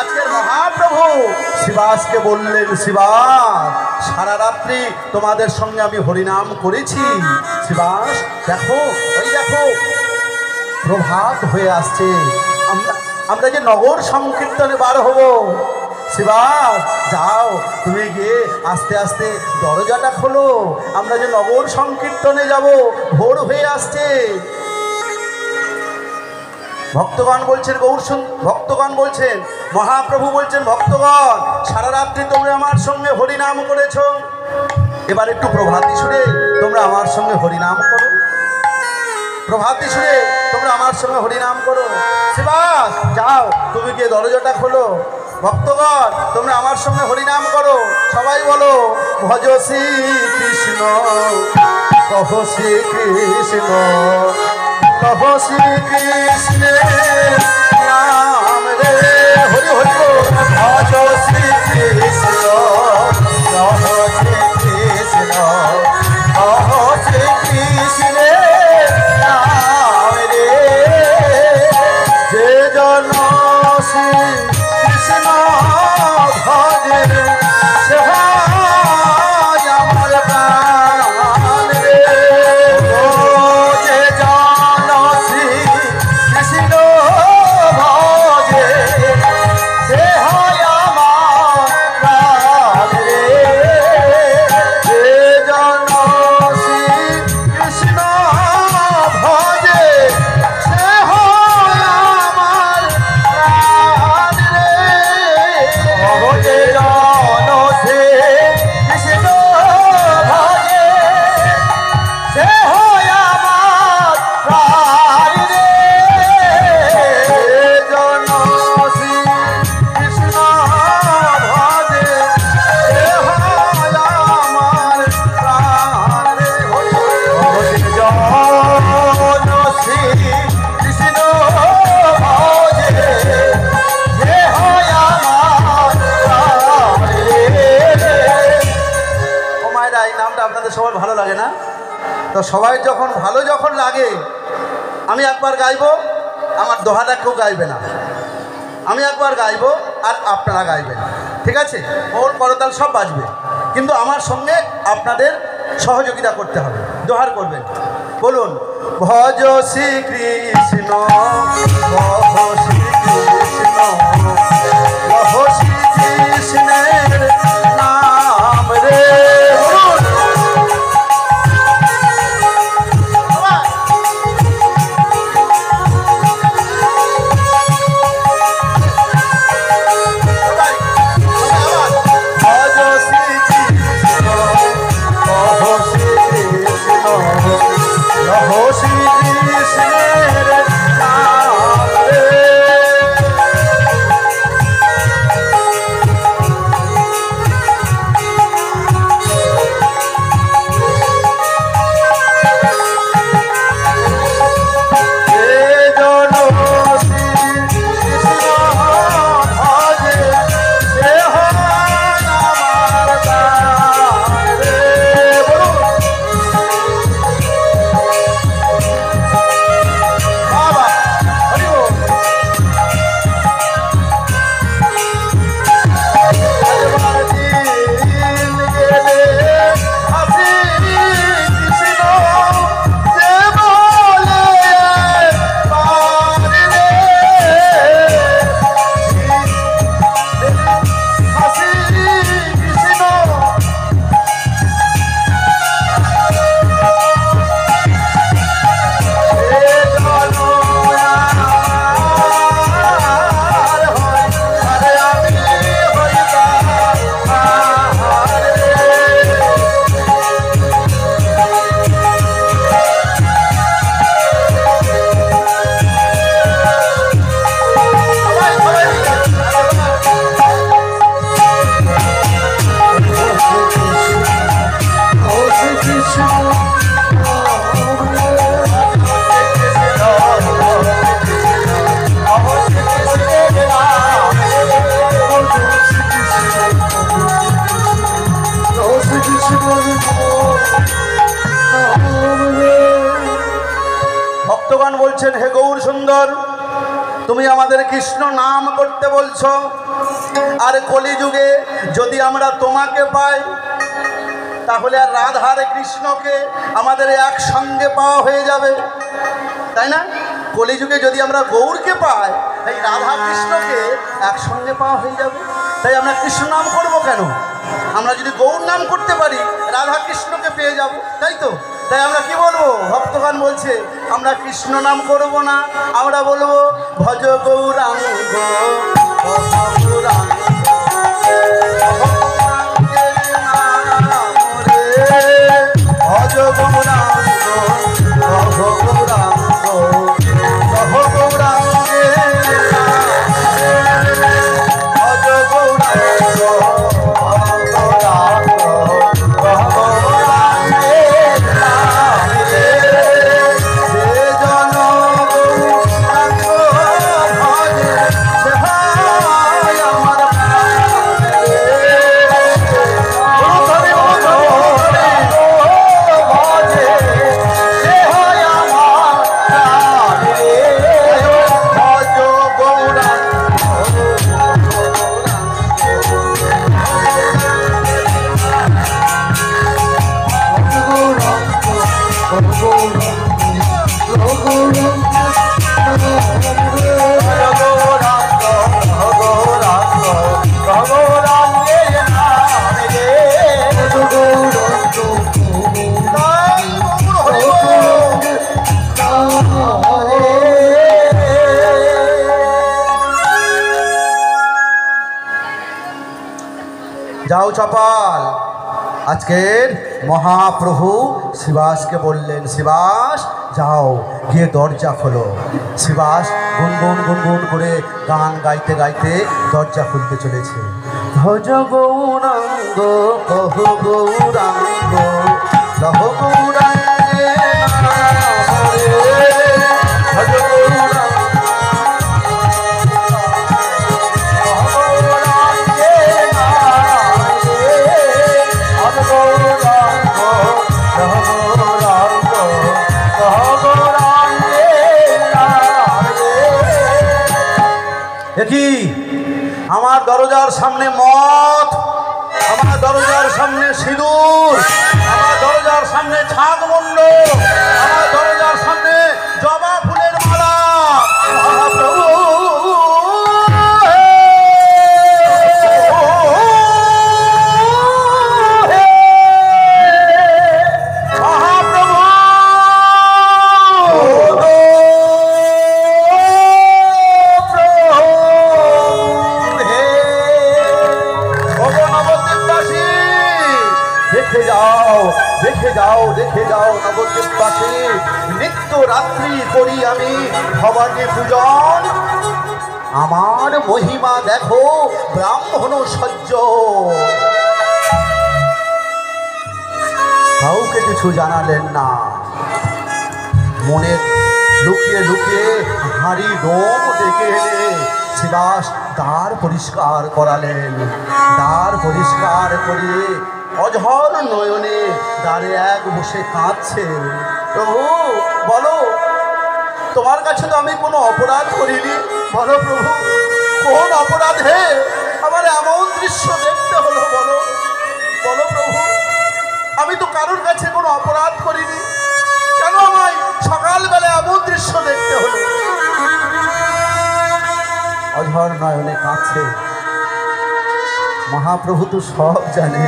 আজকের মহাপ্রভু শিবাসকে বললেন, শিবাস সারা রাত্রি তোমাদের সঙ্গে আমি হরিনাম করেছি, শিবাস দেখো, ওই দেখো প্রভাত হয়ে আসছে, আমরা যে নগর সংকীর্তনে বার হব। শিবাস যাও, তুমি গিয়ে আস্তে আস্তে দরজাটা খোলো, আমরা যে নগর সংকীর্তনে যাব, ভোর হয়ে আসছে। ভক্তগণ বলছেন ভক্তগণ বলছেন, মহাপ্রভু বলছেন, ভক্তগণ সারা রাত্রি তোমরা আমার সঙ্গে হরিনাম করেছ, এবার একটু প্রভাতী সুরে তোমরা আমার সঙ্গে হরিনাম করো, প্রভাতী সুরে তোমরা আমার সঙ্গে হরিনাম করো। শিবাস যাও, তুমি গিয়ে দরজাটা খোলো, ভক্তগণ তোমরা আমার সঙ্গে হরিনাম করো। সবাই বলো, ভজ শ্রী কৃষ্ণ কহ শ্রী কৃষ্ণ কহ শ্রী কৃষ্ণ নাম রে, হরি হরি ভজ শ্রী কৃষ্ণ কহ শ্রী কৃষ্ণ কহ শ্রী কৃষ্ণ নাম রে, যে জন শ্রী কৃষ্ণ ভজে সে আমার প্রাণ রে, যে জন শ্রী কৃষ্ণ ভজে সে হয় আমার প্রাণ আপনাদের সবার ভালো লাগে না? তো সবাই যখন লাগে আমি একবার গাইবো, আমার দোহাটা কেউ গাইবে না। আমি একবার গাইবো আর আপনারা গাইবেন, ঠিক আছে? ওর করতাল সব বাজবে, কিন্তু আমার সঙ্গে আপনাদের সহযোগিতা করতে হবে। দোহার করবেন, বলুন ভজ শ্রীকৃষ্ণ ভজ শ্রীকৃষ্ণ ভজ শ্রীকৃষ্ণের নাম রে। ভক্তগণ বলছেন, হে গৌর সুন্দর, তুমি আমাদের কৃষ্ণ নাম করতে বলছো, আর কলিযুগে যদি আমরা তোমাকে পাই তাহলে আর রাধার কৃষ্ণকে আমাদের একসঙ্গে পাওয়া হয়ে যাবে, তাই না? কলিযুগে যদি আমরা গৌরকে পাই, এই রাধা কৃষ্ণকে একসঙ্গে পাওয়া হয়ে যাবে। তাই আমরা কৃষ্ণ নাম করবো কেন? আমরা যদি গৌর নাম করতে পারি রাধা কৃষ্ণকে পেয়ে যাব, তাই তো? তাই আমরা কি বলবো? ভক্তগণ বলছে আমরা কৃষ্ণ নাম করব না, আমরা বলবো ভজ গৌরাঙ্গ গৌরাঙ্গ ভজ গৌরাঙ্গ গৌরাঙ্গ গৌরাঙ্গে ভজ গৌরাঙ্গ যাও চপাল, আজকের মহাপ্রভু শিবাসকে বললেন, শিবাস যাও গিয়ে দরজা খোলো। শিবাস গুনগুন গুনগুন করে গান গাইতে গাইতে দরজা খুলতে চলেছে। ভজ গৌরাঙ্গ কহ গৌরাঙ্গ লহ গৌরাঙ্গে ভজ গৌরাঙ্গ Oh সামনে মদ, আমার দরজার সামনে সিঁদুর, আমার দরজার সামনে ছাগমুণ্ড, আমার দরজার সামনে জবা ফুলের মালা। মহাপ্রভু দেখে যাও নবদ্বীপবাসী, নিত্য রাত্রি করি আমি ভবানী পূজন। আমার মহিমা দেখো ব্রাহ্মণ সহ্য। কাউকে কিছু জানালেন না, মনে লুকিয়ে লুকিয়ে হাঁড়ি ডোম ডেকে এনে শিবাস দ্বার পরিষ্কার করালেন। দ্বার পরিষ্কার করিয়ে অঝর নয়নে দ্বারে এক বসে কাঁদছে। প্রভু বলো, তোমার কাছে তো আমি কোনো অপরাধ করিনি, বলো প্রভু কোন অপরাধে আমার এমন দৃশ্য দেখতে হলো? বলো বলো প্রভু, আমি তো কারোর কাছে কোনো অপরাধ করিনি, কেন আমায় সকালবেলা এমন দৃশ্য দেখতে হলো? অঝর নয়নে কাঁদছে। মহাপ্রভু তো সব জানে।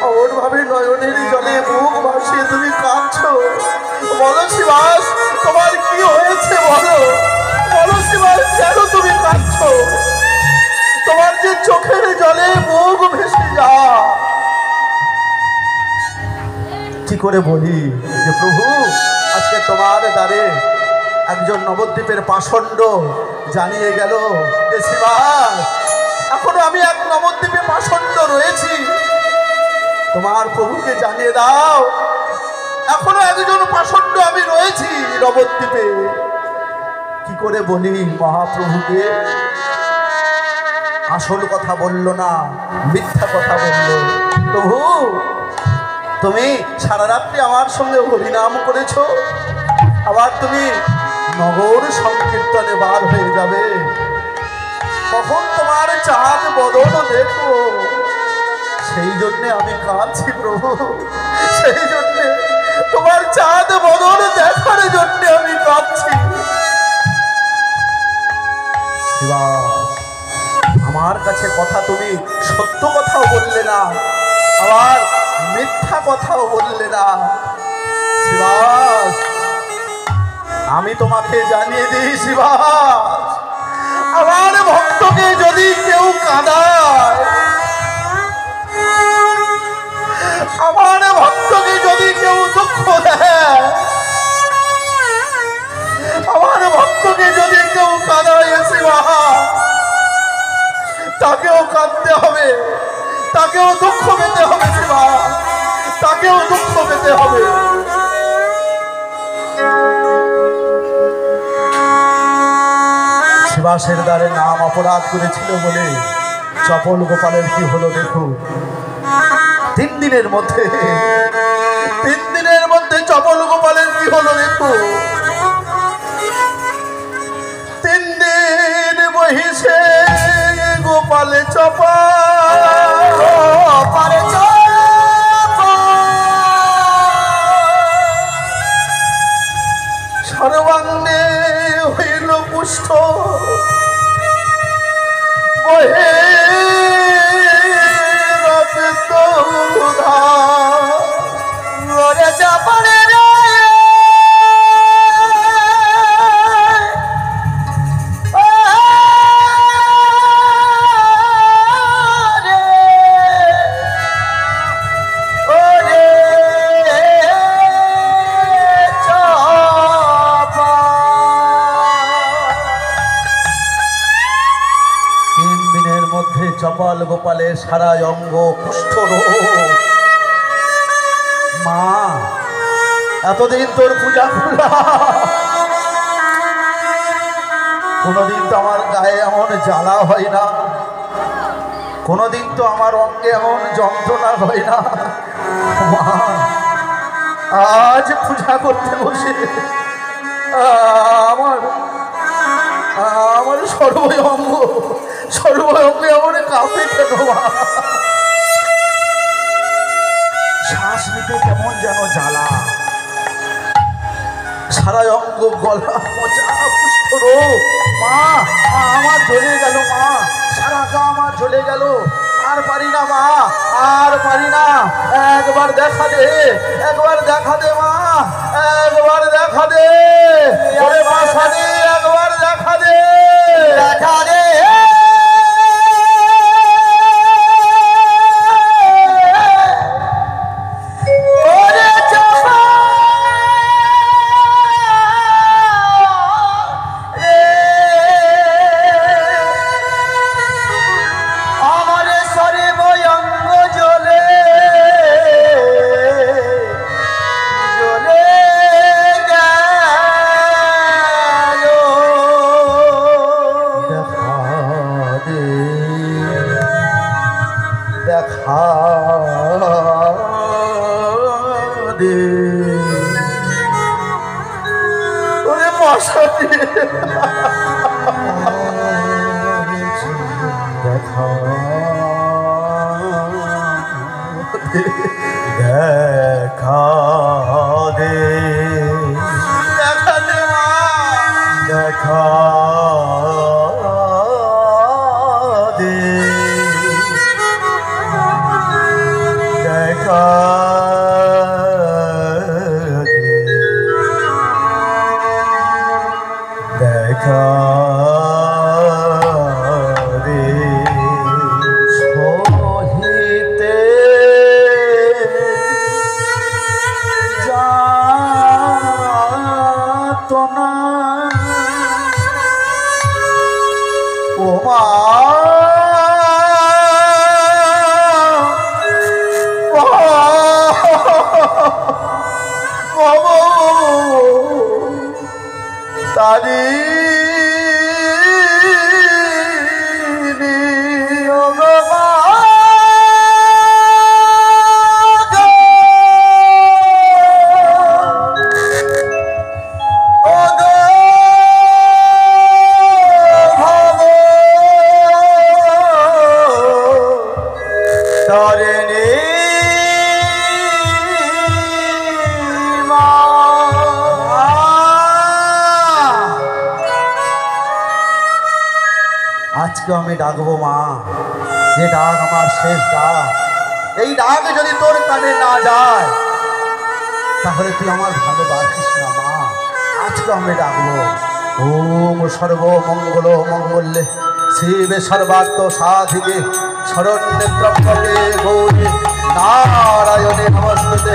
অমন ভাবে নয়নের জলে মুখ ভাসিয়ে তুমি কাঁদছো, বলো শিবাস তোমার কি হয়েছে? বলো বলো শিবাস, কেন তুমি কাঁদছো? তোমার যে চোখের জলে মুখ ভেসে যা। কি করে বলি যে প্রভু আজকে তোমার দ্বারে একজন নবদ্বীপের পাষণ্ড জানিয়ে গেল যে শিবাস এখনো আমি এক নবদ্বীপে পাষণ্ড রয়েছি, তোমার প্রভুকে জানিয়ে দাও এখনো একজন পাষণ্ড আমি রয়েছি নবদ্বীপে। কি করে বলি মহাপ্রভুকে? আসল কথা বলল না, মিথ্যা কথা বলল। প্রভু তুমি সারা রাত্রি আমার সঙ্গে হরিনাম করেছো, আবার তুমি নগর সংকীর্তনে বার হয়ে যাবে, কখন তোমার চাঁদ বদন দেখো, সেই জন্যে আমি কাঁদছি প্রভু, সেই জন্যে তোমার চাঁদ বদন দেখার জন্যে আমি কাঁদছি। আমার কাছে কথা তুমি সত্য কথাও বললে না, আবার মিথ্যা কথাও বললে না। শিবাস আমি তোমাকে জানিয়ে দিই শিবাস, আমার ভক্তকে যদি কেউ কাঁদায়, আমার ভক্তকে যদি কেউ দুঃখ দেয়, আমার ভক্তকে যদি কেউ কাঁদায় শিবাস, তাকেও কাঁদতে হবে, তাকেও দুঃখ পেতে হবে শিবাস, তাকেও দুঃখ পেতে হবে। শিবাসের দ্বারে নাম অপরাধ করেছিল বলে চপল গোপালের কি হলো দেখুন। 3 দিনের মধ্যে চপল গোপালের কি হলো দেখুন। 3 দিন বহিছে গোপালে চপা সর্বাঙ্গে হইল পুষ্ট, বহে রক্ত রে চাপড়ে রে চপল গোপালের সারা অঙ্গ কুষ্ঠ রোগ। মা এতদিন তোর পূজা করলাম, কোনোদিন তো আমার গায়ে এমন জ্বালা হয় না, কোনোদিন তো আমার অঙ্গে এমন যন্ত্রণা হয় না। মা আজ পূজা করতে বসে আমার সর্বঙ্গে আমার কাঁপে কেন মা? শ্বাস নিতে কেমন যেন জ্বালা, সারা অঙ্গ গলা পচা পুষ্ট রোগ। মা আমার জ্বলে গেল মা, সারা গা আমার জ্বলে গেল, আর পারি না মা, আর পারি না। একবার দেখা দে, একবার দেখা দে মা, একবার দেখা দে, ওরে বাসা দে, একবার দেখা দে, দেখা দে। দেখা দে ওরে মশা দিয়ে দেখা দে, দেখা দে, দেখা দে মা, দেখা দে, দেখা দে, দেখা দে। সহিতে যাত না ও মা, তারি আজকে আমি ডাকবো মা, যে ডাক আমার শেষ ডাক। এই ডাক যদি তোর কানে না যায় তাহলে তুই আমার ভালোবাসিস না মা। আজকে আমি ডাকবো ওম সর্বমঙ্গল মঙ্গলে শিবে সর্বার্থ সাধিকে শরণ্যে ত্রম্বকে গৌরী নারায়ণে নমস্তুতে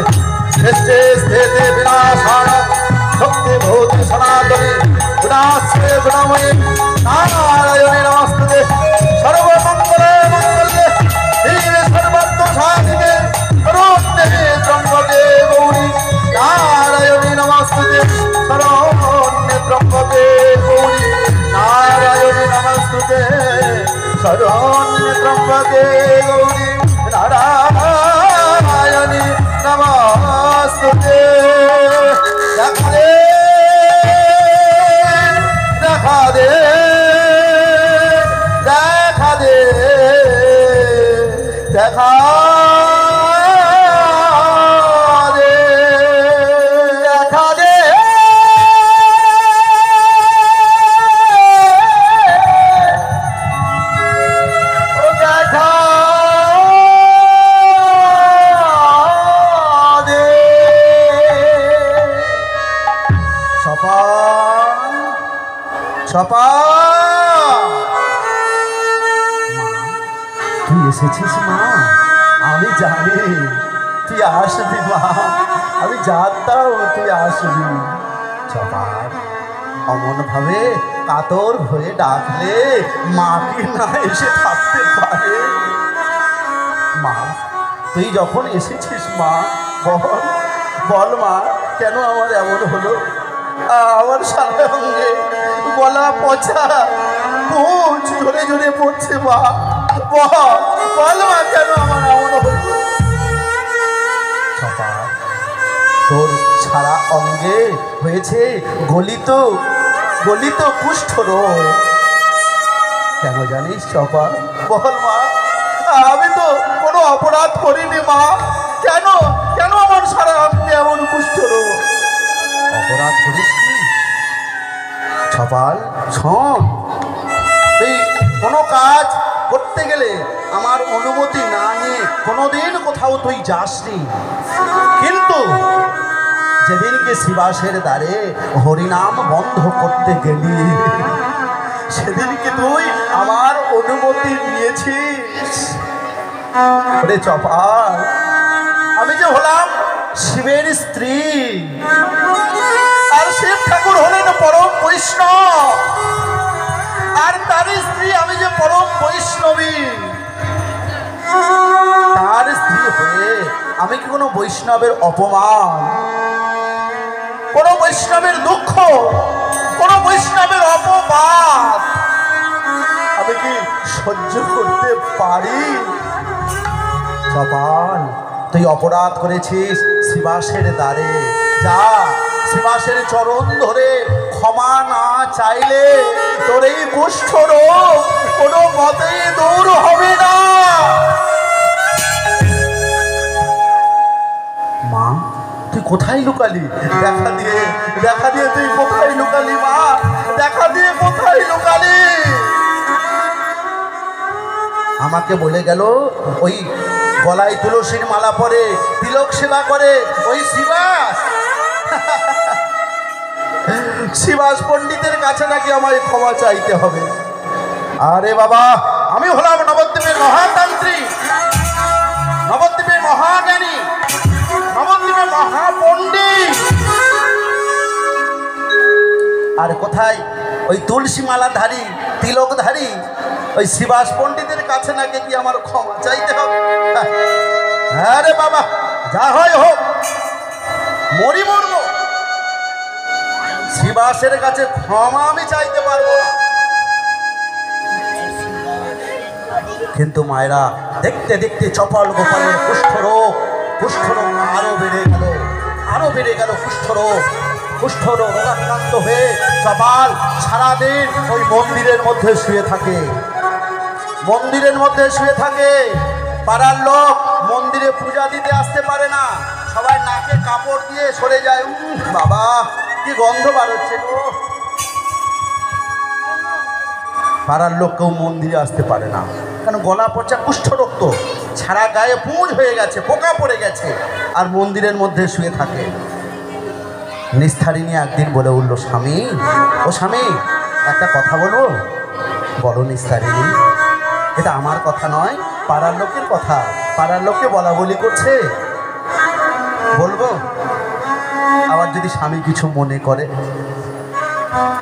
শেষে স্থিতে বিনাশায় শক্তি ভূতি সনাতনে গুণাশ্রে গুণময়ী নারায়ণে নমস্তুতে সর্বমঙ্গলে মঙ্গলে শিবে সর্বার্থ সাধিকে শরণ্যে ত্রম্বকে গৌরী নারায়ণে নমস্তুতে শরণ্যে ত্রম্বকে গৌরী নারায়ণে নমস্তুতে শরণ্যে ত্রম্বকে গৌরী নারায়ণে নমস্তুতে। দেখা দে, দেখা দে, দেখা দে, দেখা দে, দেখা দে। সপা তুই এসেছিস মা? আমি জানি তুই আসবি মা, আমি জানতাম তুই আসবি। সপা অমন ভাবে কাতর হয়ে ডাকলে মা কি না এসে থাকতে পারে? মা তুই যখন এসেছিস মা বল, বল মা কেন আমার এমন হলো? আমার সারা অঙ্গে গলা পচা পুঁজ ঝরে ঝরে পড়ছে মা, বল মা কেন আমার এমন হলো? তোর সারা অঙ্গে হয়েছে গলিত গলিত কুষ্ঠ রোগ। কেন জানিস চপা? বল মা, আমি তো কোনো অপরাধ করিনি মা, কেন কেন আমার সারা আপনি এমন কুষ্ঠ রোগ? অপরাধ করিসনি? চপাল শোন, তুই কোনো কাজ করতে গেলে আমার অনুমতি না নিয়ে কোনোদিন কোথাও তুই যাসনি, কিন্তু যেদিনকে শিবাসের দ্বারে হরিনাম বন্ধ করতে গেলি সেদিনকে তুই আমার অনুমতি নিয়েছিস। ওরে চপাল, আমি যে হলাম শিবের স্ত্রী, আর শিব ঠাকুর হলেন পরম বৈষ্ণব, আর তার স্ত্রী আমি যে পরম বৈষ্ণবী। তার স্ত্রী হয়ে আমি কি কোনো বৈষ্ণবের অপমান, কোনো বৈষ্ণবের দুঃখ, কোনো বৈষ্ণবের অপবাদ আমি কি সহ্য করতে পারি? চপাল, তুই অপরাধ করেছিস শিবাসের দ্বারে, যা শিবাসের চরণ ধরে ক্ষমা না চাইলে তোর এই কুষ্ঠ রোগ কোনো মতেই দূর হবে না। মা, তুই কোথায় লুকালি? দেখা দিয়ে তুই কোথায় লুকালি মা? দেখা দিয়ে কোথায় লুকালি? আমাকে বলে গেল ওই গলায় তুলসীর মালা পরে তিলক সেবা করে ওই শিবাস শিবাস পণ্ডিতের কাছে নাকি আমায় ক্ষমা চাইতে হবে। আরে বাবা, আমি হলাম নবদ্বীপের মহাতান্ত্রিক, নবদ্বীপের মহাজ্ঞানী, নবদ্বীপের মহাপণ্ডিত। আর কোথায় ওই তুলসী মালাধারী তিলকধারী ওই শিবাস পণ্ডিতের কাছে নাকি কি আমার ক্ষমা চাইতে হবে? হ্যাঁ রে বাবা, যা হয় হোক, মরি মরবো, শিবাসের কাছে ক্ষমা আমি চাইতে পারবো না। কিন্তু মায়েরা, দেখতে দেখতে চপাল গোপালের কুষ্ঠরোগ আরো বেড়ে গেল কুষ্ঠরোগ রোগাক্রান্ত হয়ে চপাল সারাদিন ওই মন্দিরের মধ্যে শুয়ে থাকে। পাড়ার লোক মন্দিরে পূজা দিতে আসতে পারে না, সবাই নাকে কাপড় দিয়ে সরে যায়। বাবা, কি গন্ধ বার হচ্ছে গো। পাড়ার লোক কেউ মন্দিরে আসতে পারে না, কারণ গলা পচা কুষ্ঠরোগ তো, সারা গায়ে পুঁজ হয়ে গেছে, পোকা পড়ে গেছে, আর মন্দিরের মধ্যে শুয়ে থাকে। নিস্তারিণী একদিন বলে উঠল, স্বামী, ও স্বামী, একটা কথা বলবো? বলো নিস্তারিণী। এটা আমার কথা নয়, পাড়ার লোকের কথা, পাড়ার লোককে বলা বলি করছে, বলবো? আবার যদি স্বামী কিছু মনে করে?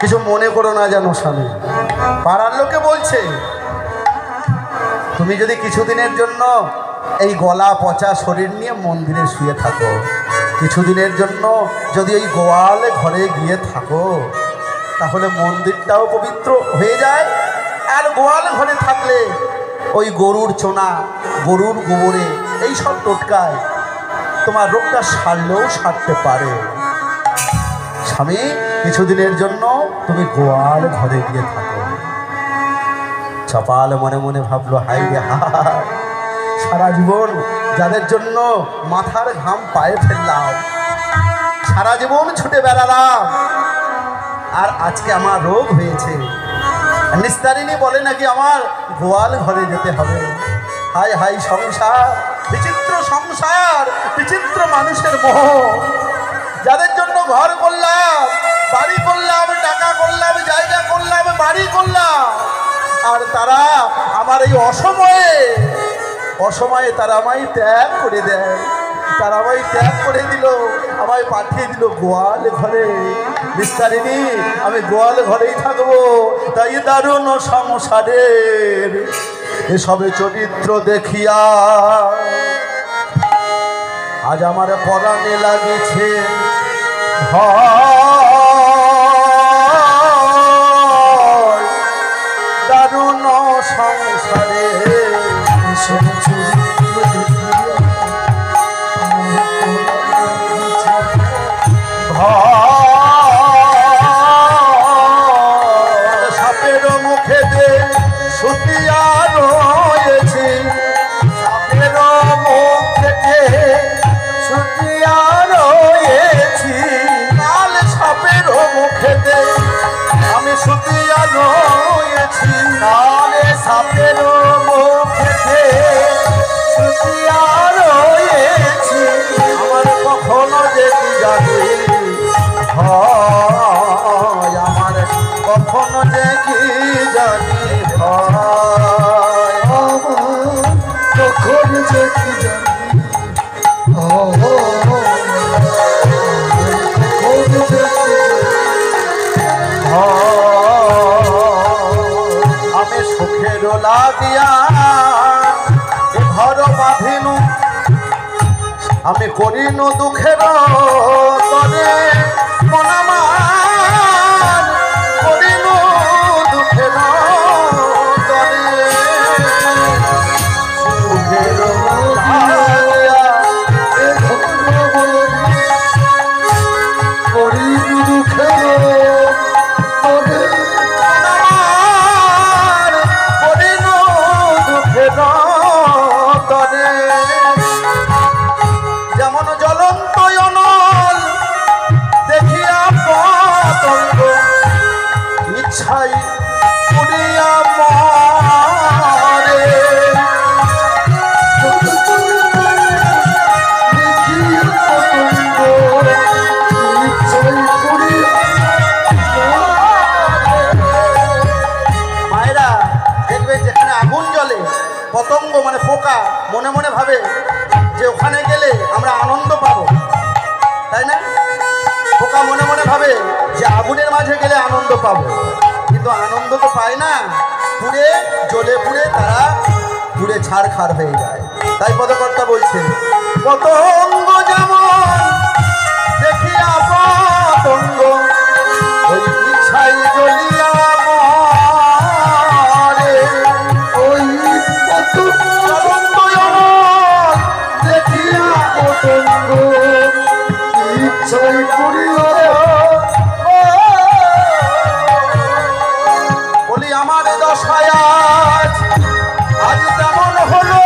কিছু মনে করো না যেন স্বামী, পাড়ার লোকে বলছে, তুমি যদি কিছুদিনের জন্য এই গলা পচা শরীর নিয়ে মন্দিরে শুয়ে থাকো, কিছুদিনের জন্য যদি ওই গোয়াল ঘরে গিয়ে থাকো, তাহলে মন্দিরটাও পবিত্র হয়ে যায়। আর গোয়াল ঘরে থাকলে ওই গরুর চোনা, গরুর গোবরে এই সব টোটকায় তোমার রোগটা সারলেও সারতে পারে। স্বামী, কিছুদিনের জন্য তুমি গোয়াল ঘরে গিয়ে থাকো। চপাল মনে মনে ভাবলো, হাই রে হায়, সারা জীবন যাদের জন্য মাথার ঘাম পায়ে ফেললাম, সারা জীবন ছুটে বেড়ালাম, আর আজকে আমার রোগ হয়েছে। নিস্তারিণী বলে নাকি আমার গোয়াল ঘরে যেতে হবে। হাই হাই সংসার, বিচিত্র সংসার, বিচিত্র মানুষের মোহ। যাদের জন্য ঘর করলাম, বাড়ি করলাম, টাকা করলাম, জায়গা করলাম, বাড়ি করলাম, আর তারা আমার এই অসময়ে তারা আমায় ত্যাগ করে দেয়। তারা আমায় ত্যাগ করে দিল, আমায় পাঠিয়ে দিল গোয়াল ঘরে। নিস্তারিণী, আমি গোয়াল ঘরেই থাকবো। তাই দারুণ সংসারের এসবে চরিত্র দেখিয়া আজ আমার পরাণে লাগেছে ভয়। দারুণ সংসারে এসবে চরিত্র দেখিয়া ভয়। কালে সাপের মুখে শুকিয়া রয়েছি, আমার কখনো যে কি জানি হয়, আমার কখনো যে কি জানি হয়। আমার কখন যে কি জানি আমি সুখের লাগিয়া এ ঘর বাঁধিনু, আমি করিনু দুঃখের তরে মন আমার, করিনু দুঃখের তরে সুখের লাগিয়া এ করি দুঃখের তরে আমার, করিনু দুঃখের তরে। যেমন জ্বলন্ত অনল দেখিয়া পতঙ্গ, ইচ্ছাই পুড়িয়া মরে। মায়েরা দেখবেন যেখানে আগুন জ্বলে, পতঙ্গ মানে পোকা মনে মনে ভাবে যে ওখানে গেলে আমরা আনন্দ পাবো, তাই না? পোকা মনে মনে ভাবে যে আগুনের মাঝে গেলে আনন্দ পাবো, কিন্তু আনন্দ তো পায় না, পুড়ে জ্বলে পুড়ে তারা পুড়ে ছাড়খাড় হয়ে যায়। তাই পদকর্তা বলছেন, পতঙ্গ যেমন দেখিয়া পতঙ্গ, ওই ইচ্ছাই জ্বলিয়া মরে। ওই জ্বলন্ত অনল দেখিয়া পতঙ্গ ইচ্ছাই করিয়া বলি আমার দশায় আজ আজ তেমন হলো,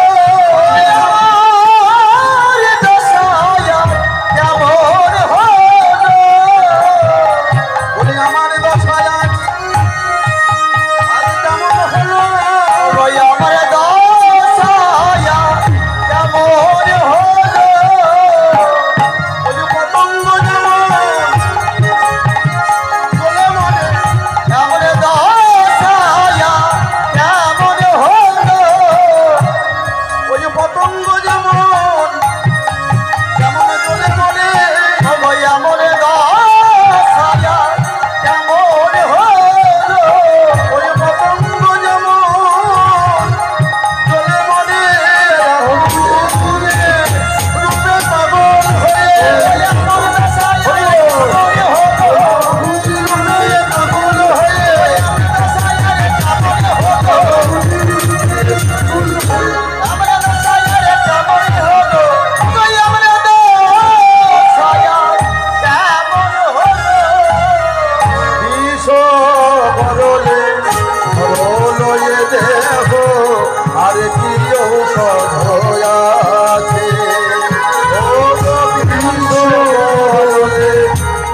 বলি আমার দশায় আজ আজ তেমন হলো, ওই পতঙ্গ যেমন চলে মরে, ওই পতঙ্গ যেমন যেমন চলে মরে, ওই পতঙ্গ যেমন চলে মরে, রূপে রূপে পাগল হয়ে, পাগল হয়ে বিষ বরলে বরলয়ে দেহ, আর কি ঔষধ আছে। ও গো বিষ বরলে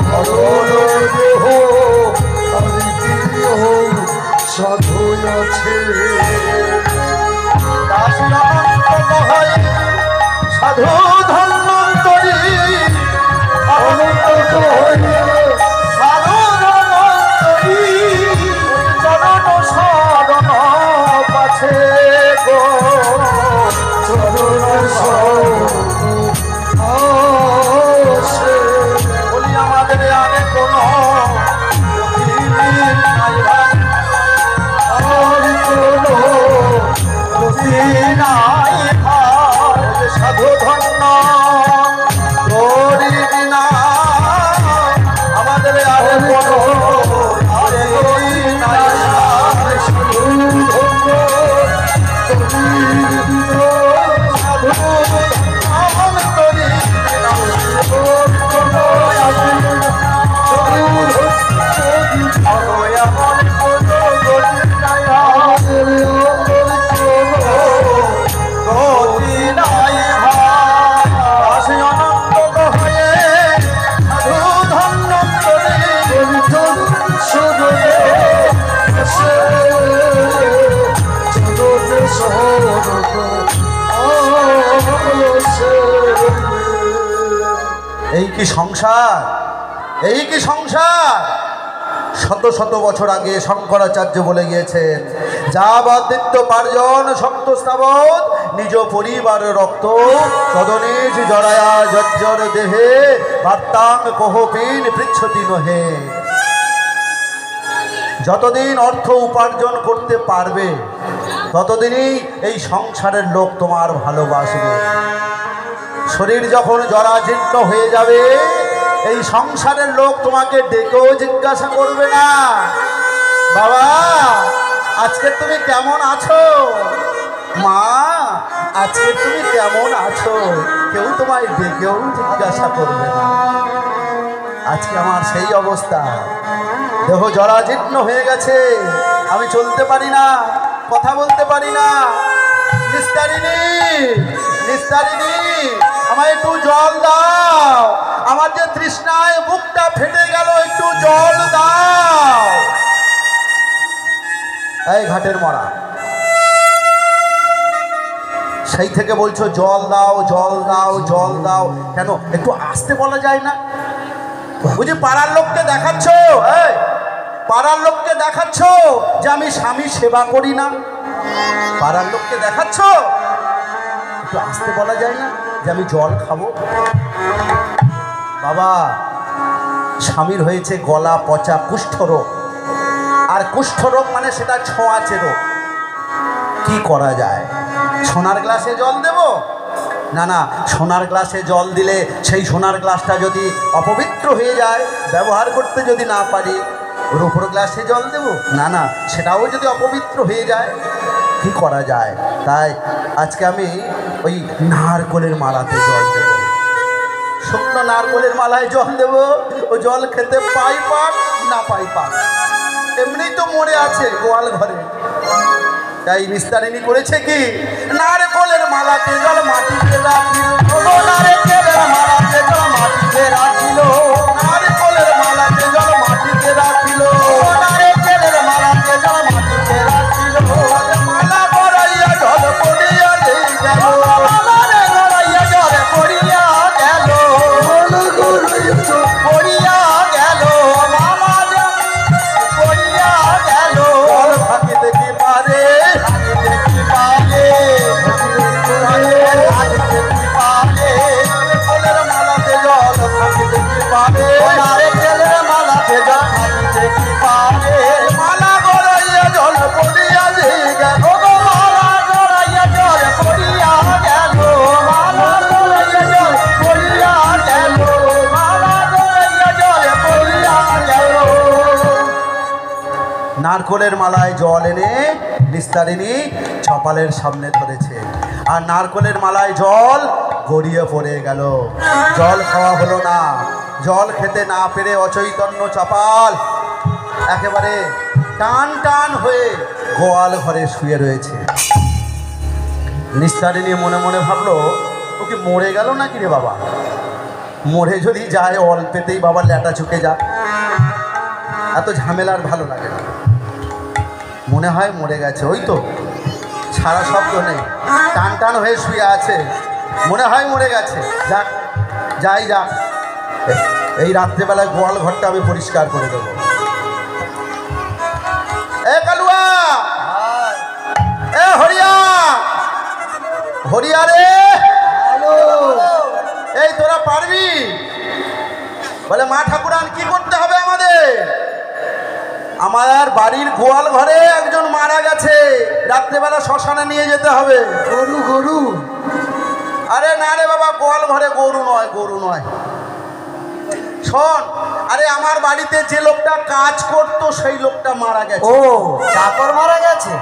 বরলয়ে দেহ, সাধু আছে দাস অনন্ত হয় সাধু ধন্বন্তরী, অনন্ত হইলে সাধু ধন্বন্তরী, চরণ শরণ পাছে গো, চরণ আসে বলি আমাদের আগে কোনো গতি নাই ভাই, আর কোনো গতি নাই ভাই। সাধু ধন্য এই কি সংসার, এই কি সংসার? শত শত বছর আগে শঙ্করাচার্য বলে গিয়েছেন, যাবদ্দিত্য পার্জন শক্ত স্থাবৎ নিজ পরিবার রক্ত তদনিজ জরায়া জর্জর দেহে বার্তাং কহপিন পৃচ্ছতি নহে। যতদিন অর্থ উপার্জন করতে পারবে ততদিনই এই সংসারের লোক তোমার ভালোবাসবে। শরীর যখন জরাজীর্ণ হয়ে যাবে এই সংসারের লোক তোমাকে ডেকেও জিজ্ঞাসা করবে না, বাবা আজকে তুমি কেমন আছো, মা আজকে তুমি কেমন আছো, কেউ তোমায় ডেকেও জিজ্ঞাসা করবে না। আজকে আমার সেই অবস্থা, দেহ জরাজীর্ণ হয়ে গেছে, আমি চলতে পারি না, কথা বলতে পারি না। নিস্তারিণী, নিস্তারিণী আমায় একটু জল দাও, আমার যে তৃষ্ণায় বুকটা ফেটে গেল, একটু জল দাও। এই ঘাটের মরা, সেই থেকে বলছো জল দাও জল দাও জল দাও, কেন একটু আসতে বলা যায় না? বুঝি পাড়ার লোককে দেখাচ্ছ, এই পাড়ার লোককে দেখাচ্ছ যে আমি স্বামী সেবা করি না? পাড়ার লোককে দেখাচ্ছ, একটু আসতে বলা যায় না যে আমি জল খাবো? বাবা স্বামীর হয়েছে গলা পচা কুষ্ঠরোগ, আর কুষ্ঠরোগ মানে সেটা ছোঁয়াচে রোগ। কি করা যায়? সোনার গ্লাসে জল দেব? না না, সোনার গ্লাসে জল দিলে সেই সোনার গ্লাসটা যদি অপবিত্র হয়ে যায়, ব্যবহার করতে যদি না পারি, রূপোর গ্লাসে জল দেব? না না, সেটাও যদি অপবিত্র হয়ে যায়, কি করা যায়? তাই আজকে আমি ওই নারকোলের মালাতে জল দেব, শুকনো নারকোলের মালায় জল দেব। ও জল খেতে পাই পাক না পাই পাক, এমনি তো মরে আছে গোয়াল ঘরে। তাই নিস্তারিণী করেছে কি, নারকোলের মালাতে জল মাটিতে রাখিল, নারকেলের মালাতে জল মাটিতে রাখিল, নারকোলের মালাতে জল মাটিতে রাখিল, নারকেলের মালাতে জল মাটিতে রাখিল, মালা গড়াইয়া জল পড়িয়া গেল, মালা গড়াইয়া জল পড়িয়া গেল, পড়িয়া গেল, মালা পড়িয়া গেল। জল থাকিতে কি পারে, থাকিতে কি পারে, থাকিতে কি পারে, নারকেলের মালাতে জল থাকিতে কি পারে, নারকেলের মালাতে জল থাকিতে কি পারে, মালা গড়াইয়া জল পড়িয়া গেল, মালা গড়াইয়া জল পড়িয়া গেল, মালা গড়াইয়া জল পড়িয়া গেল, মালা গড়াইয়া জল পড়িয়া গেল। নারকোলের মালায় জল এনে নিস্তারিণী ছপালের সামনে ধরেছে, আর নারকোলের মালায় জল গড়িয়ে পড়ে গেল। জল খাওয়া হলো না, জল খেতে না পেরে অচৈতন্য চপাল একেবারে টান টান হয়ে গোয়াল ঘরে শুয়ে রয়েছে। নিস্তারিণী মনে মনে ভাবলো, ও কি মরে গেল নাকি রে বাবা? মরে যদি যায় অল্পেতেই বাবা ল্যাটা চুকে যা, এত ঝামেলার ভালো লাগে না। মনে হয় মরে গেছে, ওই তো সারা শব্দ নেই, টান টান হয়ে শুয়ে আছে, মনে হয় মরে গেছে। যাক, যাই যাক, এই রাত্রেবেলায় গোয়াল ঘরটা আমি পরিষ্কার করে দেবো। এ কালুয়া, এ হরিয়া, হরিয়া রে, এই তোরা পারবি? বলে মা ঠাকুরান কি করতে হবে আমাদের? আমার বাড়ির গোয়াল ঘরে একজন মারা গেছে, রাত্রেবেলা শ্মশানে নিয়ে যেতে হবে। গরু গরু? আরে না রে বাবা, গোয়াল ঘরে গরু নয়, গরু নয়। শোন, আরে আমার বাড়িতে যে লোকটা কাজ করতো সেই লোকটা মারা গেছে। ও, চাকর মারা গেছে?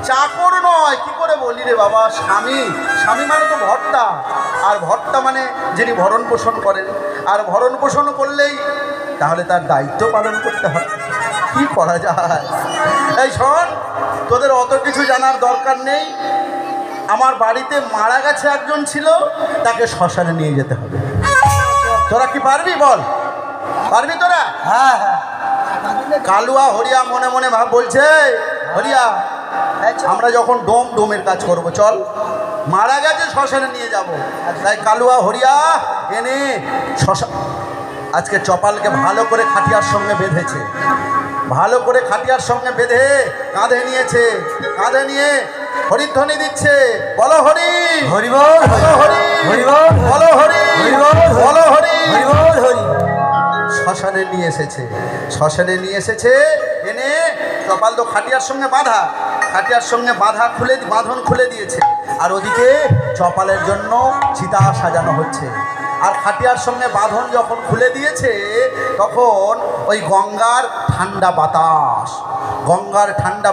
চাকর নয়, কি করে বলি রে বাবা, স্বামী। স্বামী মানে তো ভর্তা, আর ভর্তা মানে যিনি ভরণ পোষণ করেন, আর ভরণ পোষণ করলেই তাহলে তার দায়িত্ব পালন করতে হবে। কি করা যায়? এই শোন, তোদের অত কিছু জানার দরকার নেই। আমার বাড়িতে মারা গেছে একজন ছিল, তাকে শ্মশানে নিয়ে যেতে হবে। তোরা কি পারবি বল? পারবি তোরা? হ্যাঁ হ্যাঁ। কালুয়া হরিয়া মনে মনে ভাব বলছে, হরিয়া আমরা যখন ডোমের কাজ করব, চল। মারা গেছে শ্মশানে নিয়ে যাব। তাই কালুয়া হরিয়া এনে শ্মশান আজকে চপালকে ভালো করে খাটিয়ার সঙ্গে বেঁধেছে, ভালো করে খাটিয়ার সঙ্গে বেঁধে কাঁধে নিয়েছে, কাঁধে নিয়ে হরিধ্বনি দিচ্ছে, বলো হরি হরি বল, বলো হরি হরি বল, বলো হরি হরি বল, বলো হরি। হরি বল, হরি। শ্মশানে নিয়ে এসেছে, শ্মশানে নিয়ে এসেছে এনে চপাল তো খাটিয়ার সঙ্গে বাঁধা, খাটিয়ার সঙ্গে বাঁধন খুলে দিয়েছে, আর ওদিকে চপালের জন্য চিতা সাজানো হচ্ছে। আর খাটিয়ার সঙ্গে বাঁধন যখন খুলে দিয়েছে তখন ওই গঙ্গার ঠান্ডা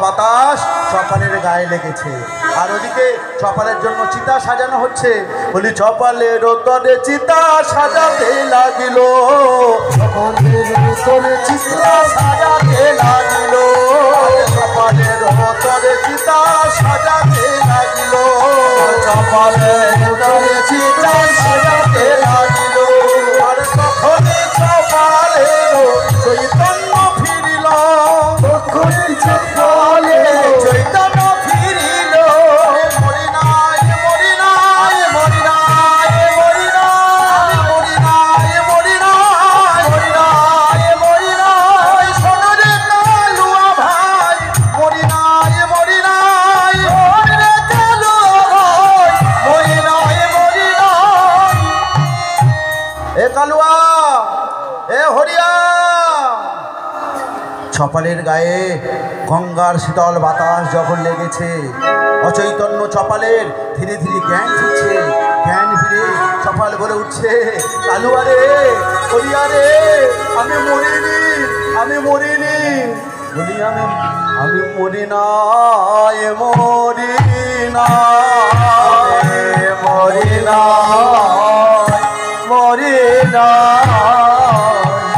বাতাস চপালের গায়ে লেগেছে। আর ওদিকে চপালের জন্য চিতা সাজানো হচ্ছে। বলি চপালের তরে চিতা সাজাতে লাগিল, চপালের ভিতরে চিতা সাজাতে লাগিল, চপালের তরে চিতা সাজাতে লাগিল, চপালের ভিতরে চিতা সাজাতে লাগিল। আর তখনই চপালের চৈতন্য ফিরিল, তখনই চপালের চৈতন্য ফিরিল। মরি নাই মরি নাই মরি নাই মরি নাই মরি নাই মরি নাই মরি নাই মরি নাই শোনো রে কালুয়া ভাই, মরি নাই মরি নাই শোনো রে কালুয়া ভাই, মরি নাই মরি নাই। এ কালুয়া, এ হরিয়া। চপালের গায়ে গঙ্গার শীতল বাতাস যখন লেগেছে, অচৈতন্য চপালের ধীরে ধীরে জ্ঞান ফিরছে, জ্ঞান ফিরে চপাল বলে উঠছে, কালুয়া রে, হরিয়া রে, আমি মরিনি, আমি মরিনি। বলি আমি মরি নাই, মরি নাই মরি নাই মরি নাই।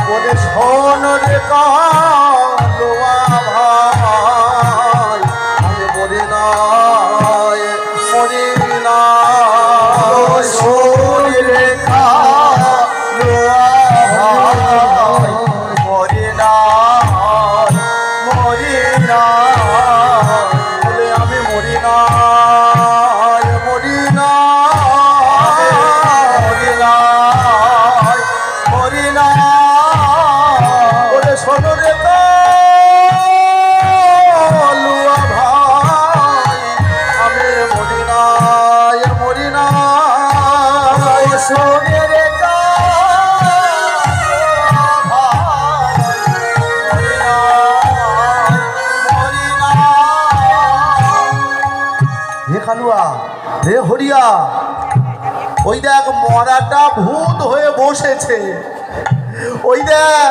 বলে শোন রে কালুয়া ভাই, আমি মরি নাই মরি নাই। শোন রে কালুয়া ভাই, মরি নাই মরি নাই। বলে আমি মরি নাই মরি নাই মরি নাই মরি নাই। বলে শোনো রে কালুয়া ভাই, আমি মরি নাই মরি নাই। শোনে রে কালুয়া ভাই, মরি নাই মরি নাই। হে কালুয়া, হে হরিয়া, ওই দেখ মরাটা ভূত হয়ে বসেছে, ওই দেখ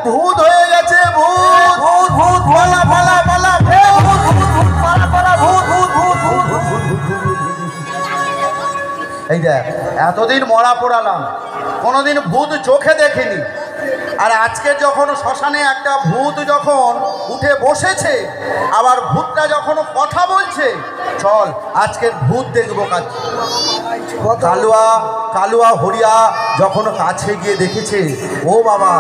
ভূত হয়ে গেছে, ভূত ভূত ভূত পালা পালা পালা ভূত ভূত ভূত পালা পালা ভূত ভূত ভূত ভূত ভূত ভূত ভূত ভূত। এই দেখ এতদিন মরা পোড়ালাম, কোনোদিন ভূত চোখে দেখিনি, আর আজকে যখন শ্মশানে একটা ভূত যখন উঠে বসেছে, আবার ভূতটা যখন কথা বলছে, চল আজকের ভূত দেখবো। কালুয়া হরিয়া যখন কাছে গিয়ে দেখেছে, ও বাবা,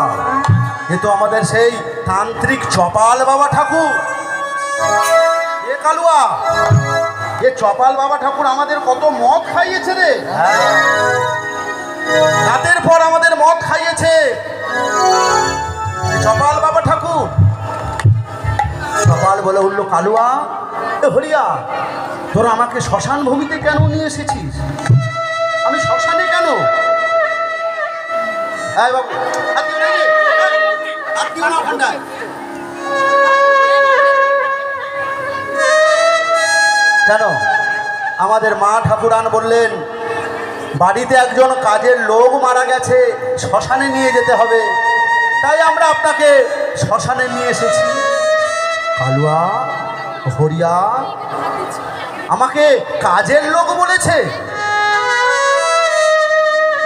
এ তো আমাদের সেই তান্ত্রিক চপাল বাবা ঠাকুর। এ কালুয়া, এ চপাল বাবা ঠাকুর আমাদের কত মদ খাইয়েছে রে, রাতের পর আমাদের মদ খাইয়েছে। চপাল বাবা ঠাকুর। চপাল বলে উঠলো, কালুয়া, এ হরিয়া, তোরা আমাকে শ্মশান ভূমিতে কেন নিয়ে এসেছিস? আমি শ্মশানে কেন? এই বাবু, হাত দিও না রে, হাত দিও না ওখানটায়। কেন? আমাদের মা ঠাকুরান বললেন, বাড়িতে একজন কাজের লোক মারা গেছে, শ্মশানে নিয়ে যেতে হবে, তাই আমরা আপনাকে শ্মশানে নিয়ে এসেছি। কালুয়া, হরিয়া, আমাকে কাজের লোক বলেছে?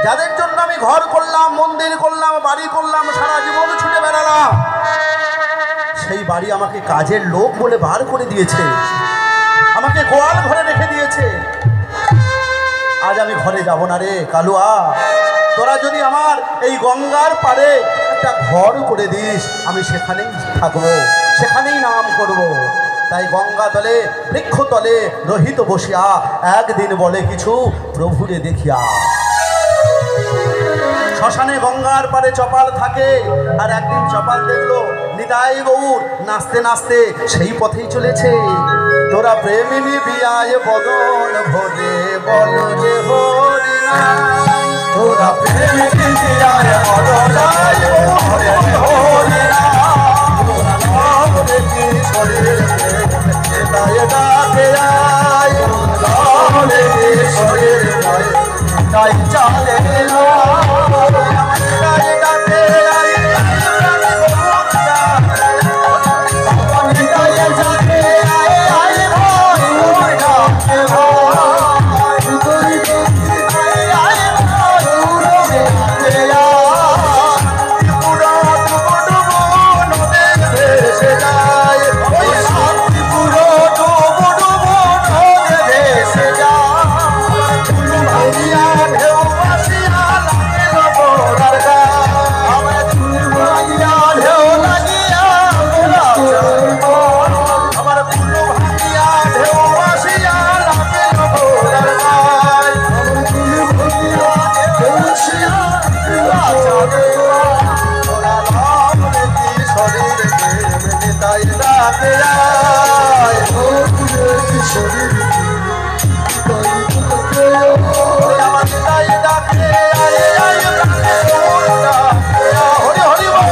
যাদের জন্য আমি ঘর করলাম, মন্দির করলাম, বাড়ি করলাম, সারা জীবন ছুটে বেড়ালাম, সেই বাড়ি আমাকে কাজের লোক বলে বার করে দিয়েছে, আমাকে গোয়াল ঘরে রেখে দিয়েছে। আজ আমি ঘরে যাব না রে কালুয়া, তোরা যদি আমার এই গঙ্গার পাড়ে একটা ঘর করে দিস, আমি সেখানেই থাকবো, সেখানেই নাম করব। তাই গঙ্গা তলে বৃক্ষ তলে রহিত বসিয়া একদিন বলে কিছু প্রভুরে দেখিয়া। শ্মশানে গঙ্গার পারে চপাল থাকে। আর একদিন চপাল দেখলো নিতাই গৌর নাচতে নাচতে সেই পথেই চলেছে। তোরা প্রেমিনী বিয়ায় বদন ভরে বল রে হরি নাম। তোরা প্রেমিনী বিয়ায় বদন ভরে হরি নাম। তোরা নাম রেখে শরীর নিতাই ডাকে আয়। নাম রেখে শরীর নিতাই চালে নিতাই ডাকে আয়। নিতাই ডাকে আয় আয় ভাই ডাকে ভাই। তুই আয় আয় ভাই ডাকে আয়। পুরা ডুবো ডুবো নদে ভেসে যায়। ওই শান্তি পুরো ডুবো ডুবো নদে ভেসে যায়। ভাইয়া ঢেউ ভাসিয়া লাগে গোবরার গায়। আমার ফুল ভাইয়া ঢেউ লাগিয়া আমার ফুল ভাইয়া ঢেউ ভাসিয়া লাগে গোবরার গায়। আমার ফুল ভাইয়া ঢেউ ভাসিয়া লাগে তোরা নাম রেখে শরীর নিতাই ডাকে আয়। ও শরীর আমার নিতাই ডাকে আয় আয় হরি হরি বল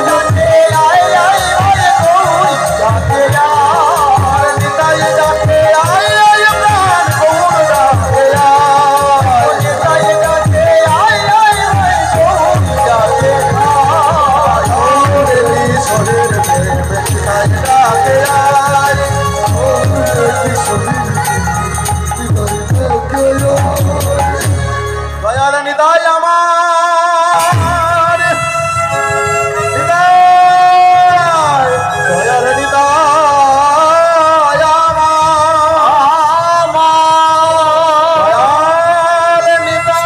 ডাকে আয় আয় আয় গৌর ডাকে আয়। নিতাই ডাকে আয় আয় প্রাণ গৌর ডাকে আয়। নিতাই ডাকে আয় আয় আয় গৌর ডাকে আয়। শরীর নিতাই ডাকে আয়। দয়াল নিতাই আমার নিতাই। দয়াল নিতাই আমার দয়াল নিতাই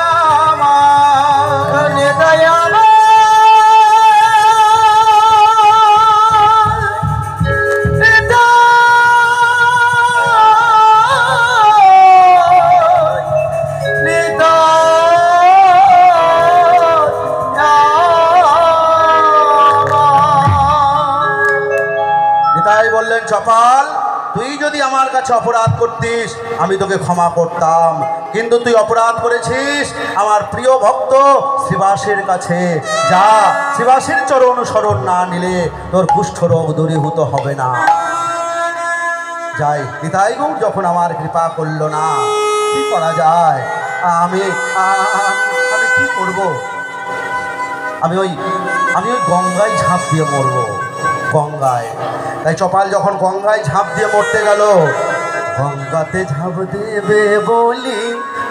আমার নিতাই আমার নিতাই বললেন চপাল তুই যদি আমার কাছে অপরাধ করতিস আমি তোকে ক্ষমা করতাম, কিন্তু তুই অপরাধ করেছিস আমার প্রিয় ভক্ত শ্রীবাসের কাছে। যা, শ্রীবাসের চরণ শরণ না নিলে তোর কুষ্ঠরোগ দূরীভূত হবে না। যাই, নিতাই গৌর যখন আমার কৃপা করলো না, কি করা যায়? আমি কি করব? আমি ওই গঙ্গায় ঝাঁপ দিয়ে মরবো, গঙ্গায়। তাই চপাল যখন গঙ্গায় ঝাঁপ দিয়ে মরতে গেল, গঙ্গাতে ঝাঁপ দেবে বলি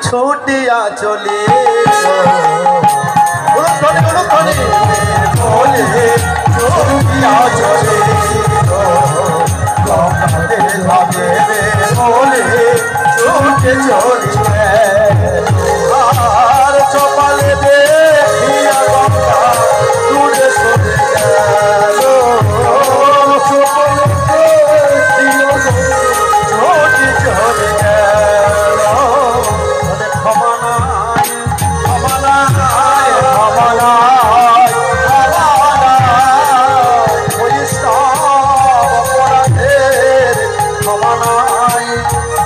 ছুটিয়া চলে গঙ্গাতে ঝাঁপ দেবে বলে ছুটে চলে। আর চপালে দেখিয়া গঙ্গা দূরে সরে গেল। চলে গেল। ক্ষমা নাই, ক্ষমা নাই, ক্ষমা নাই, ক্ষমা নাই। বৈষ্ণব অপরাধের ক্ষমা নাই,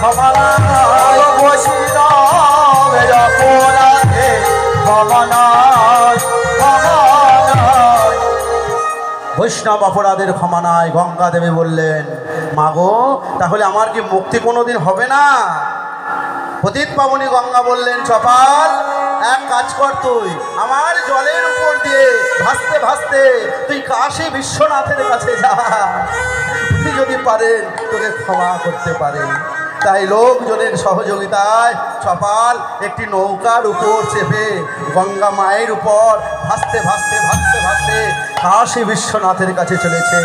ক্ষমা নাই। বৈষ্ণব অপরাধের ক্ষমা নাই, ক্ষমা নাই। বৈষ্ণব অপরাধের ক্ষমা নাই। গঙ্গা দেবী বললেন, মাগো তাহলে আমার কি মুক্তি কোনোদিন হবে না? পতিত পাবনী গঙ্গা বললেন, চপাল এক কাজ কর, তুই আমার জলের উপর দিয়ে ভাসতে ভাসতে তুই কাশী বিশ্বনাথের কাছে যা, উনি যদি পারেন তোকে ক্ষমা করতে পারেন। তাই লোকজনের সহযোগিতায় চপাল একটি নৌকার উপর চেপে গঙ্গা মায়ের উপর ভাসতে ভাসতে ভাসতে ভাসতে কাশী বিশ্বনাথের কাছে চলেছে।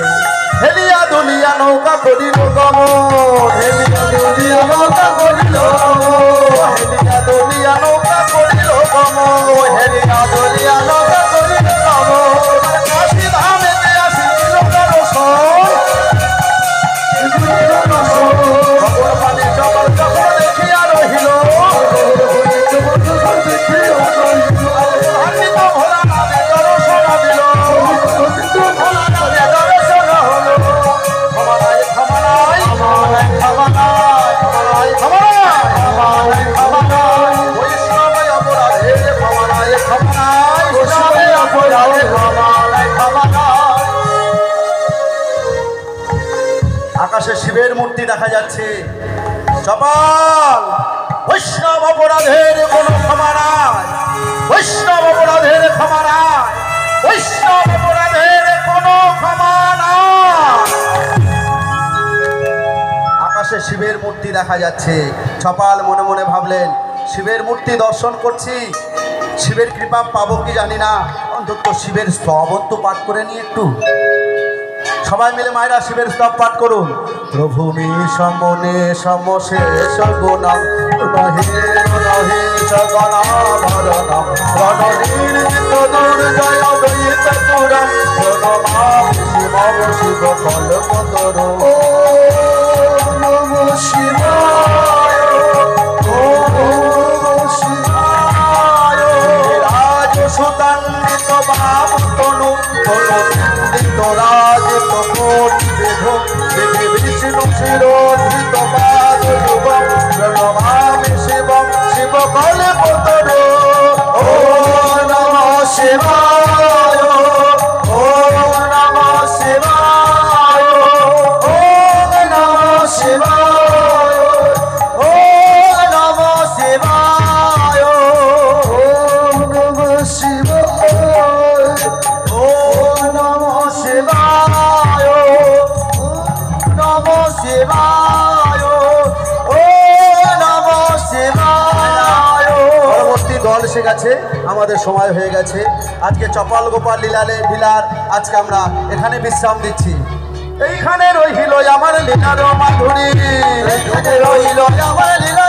হেলিয়া দুলিয়া নৌকা করিল গমন, হেলিয়া দুলিয়া নৌকা করিল গমন, হেলিয়া দুলিয়া নৌকা করিল গমন, হেলিয়া দুলিয়া নৌকা করিল গমন। কাশী ধামেতে আসিল দর্শন, খবর পানে চপাল চপাল দেখিয়া রহিল। আকাশে শিবের মূর্তি দেখা যাচ্ছে। চপাল, বৈষ্ণব অপরাধের কোনো ক্ষমা নাই, বৈষ্ণব অপরাধের ক্ষমা নাই, বৈষ্ণব অপরাধের কোনো ক্ষমা নাই। আকাশে শিবের মূর্তি দেখা যাচ্ছে। চপাল মনে মনে ভাবলেন, শিবের মূর্তি দর্শন করছি, শিবের কৃপা পাবো কি জানি না, অন্তত শিবের স্তবন তো পাঠ করে নি একটু। সবাই মিলে মায়েরা শিবের স্তব পাঠ করুন। প্রভু মে সমনে সমশেষ গুণম রহে রহে জগনাভরণম রণনীর্জিত দুর্জয় দয়িত পুরম প্রণমাম শিবম শিব কল্পতর। ওম নমঃ শিবায়, ওম নমঃ শিবায়। রাজ সুতান্বিত বাম তনু তনুন্দিত রাজ তপোটি দেহ দেবী বিষ্ণু শিরোধিত পাদ যুগম প্রণমামি শিবম শিব কল্পতর। ওম নমঃ শিবায়, ওম নমঃ শিবায়, ওম নমঃ শিবায়, ওম নমঃ শিবায়, ওম নমঃ শিবায়, ওম নমঃ শিবায়, ওম নমঃ শিবায়, ওম নমঃ শিবায়। পরবর্তী দল এসে গেছে, আমাদের সময় হয়ে গেছে। আজকে চপাল গোপাল লীলার আজকে আমরা এখানে বিশ্রাম দিচ্ছি। এইখানে রইল আমার লীলার মাধুরী, এইখানে রইল আমার লীলা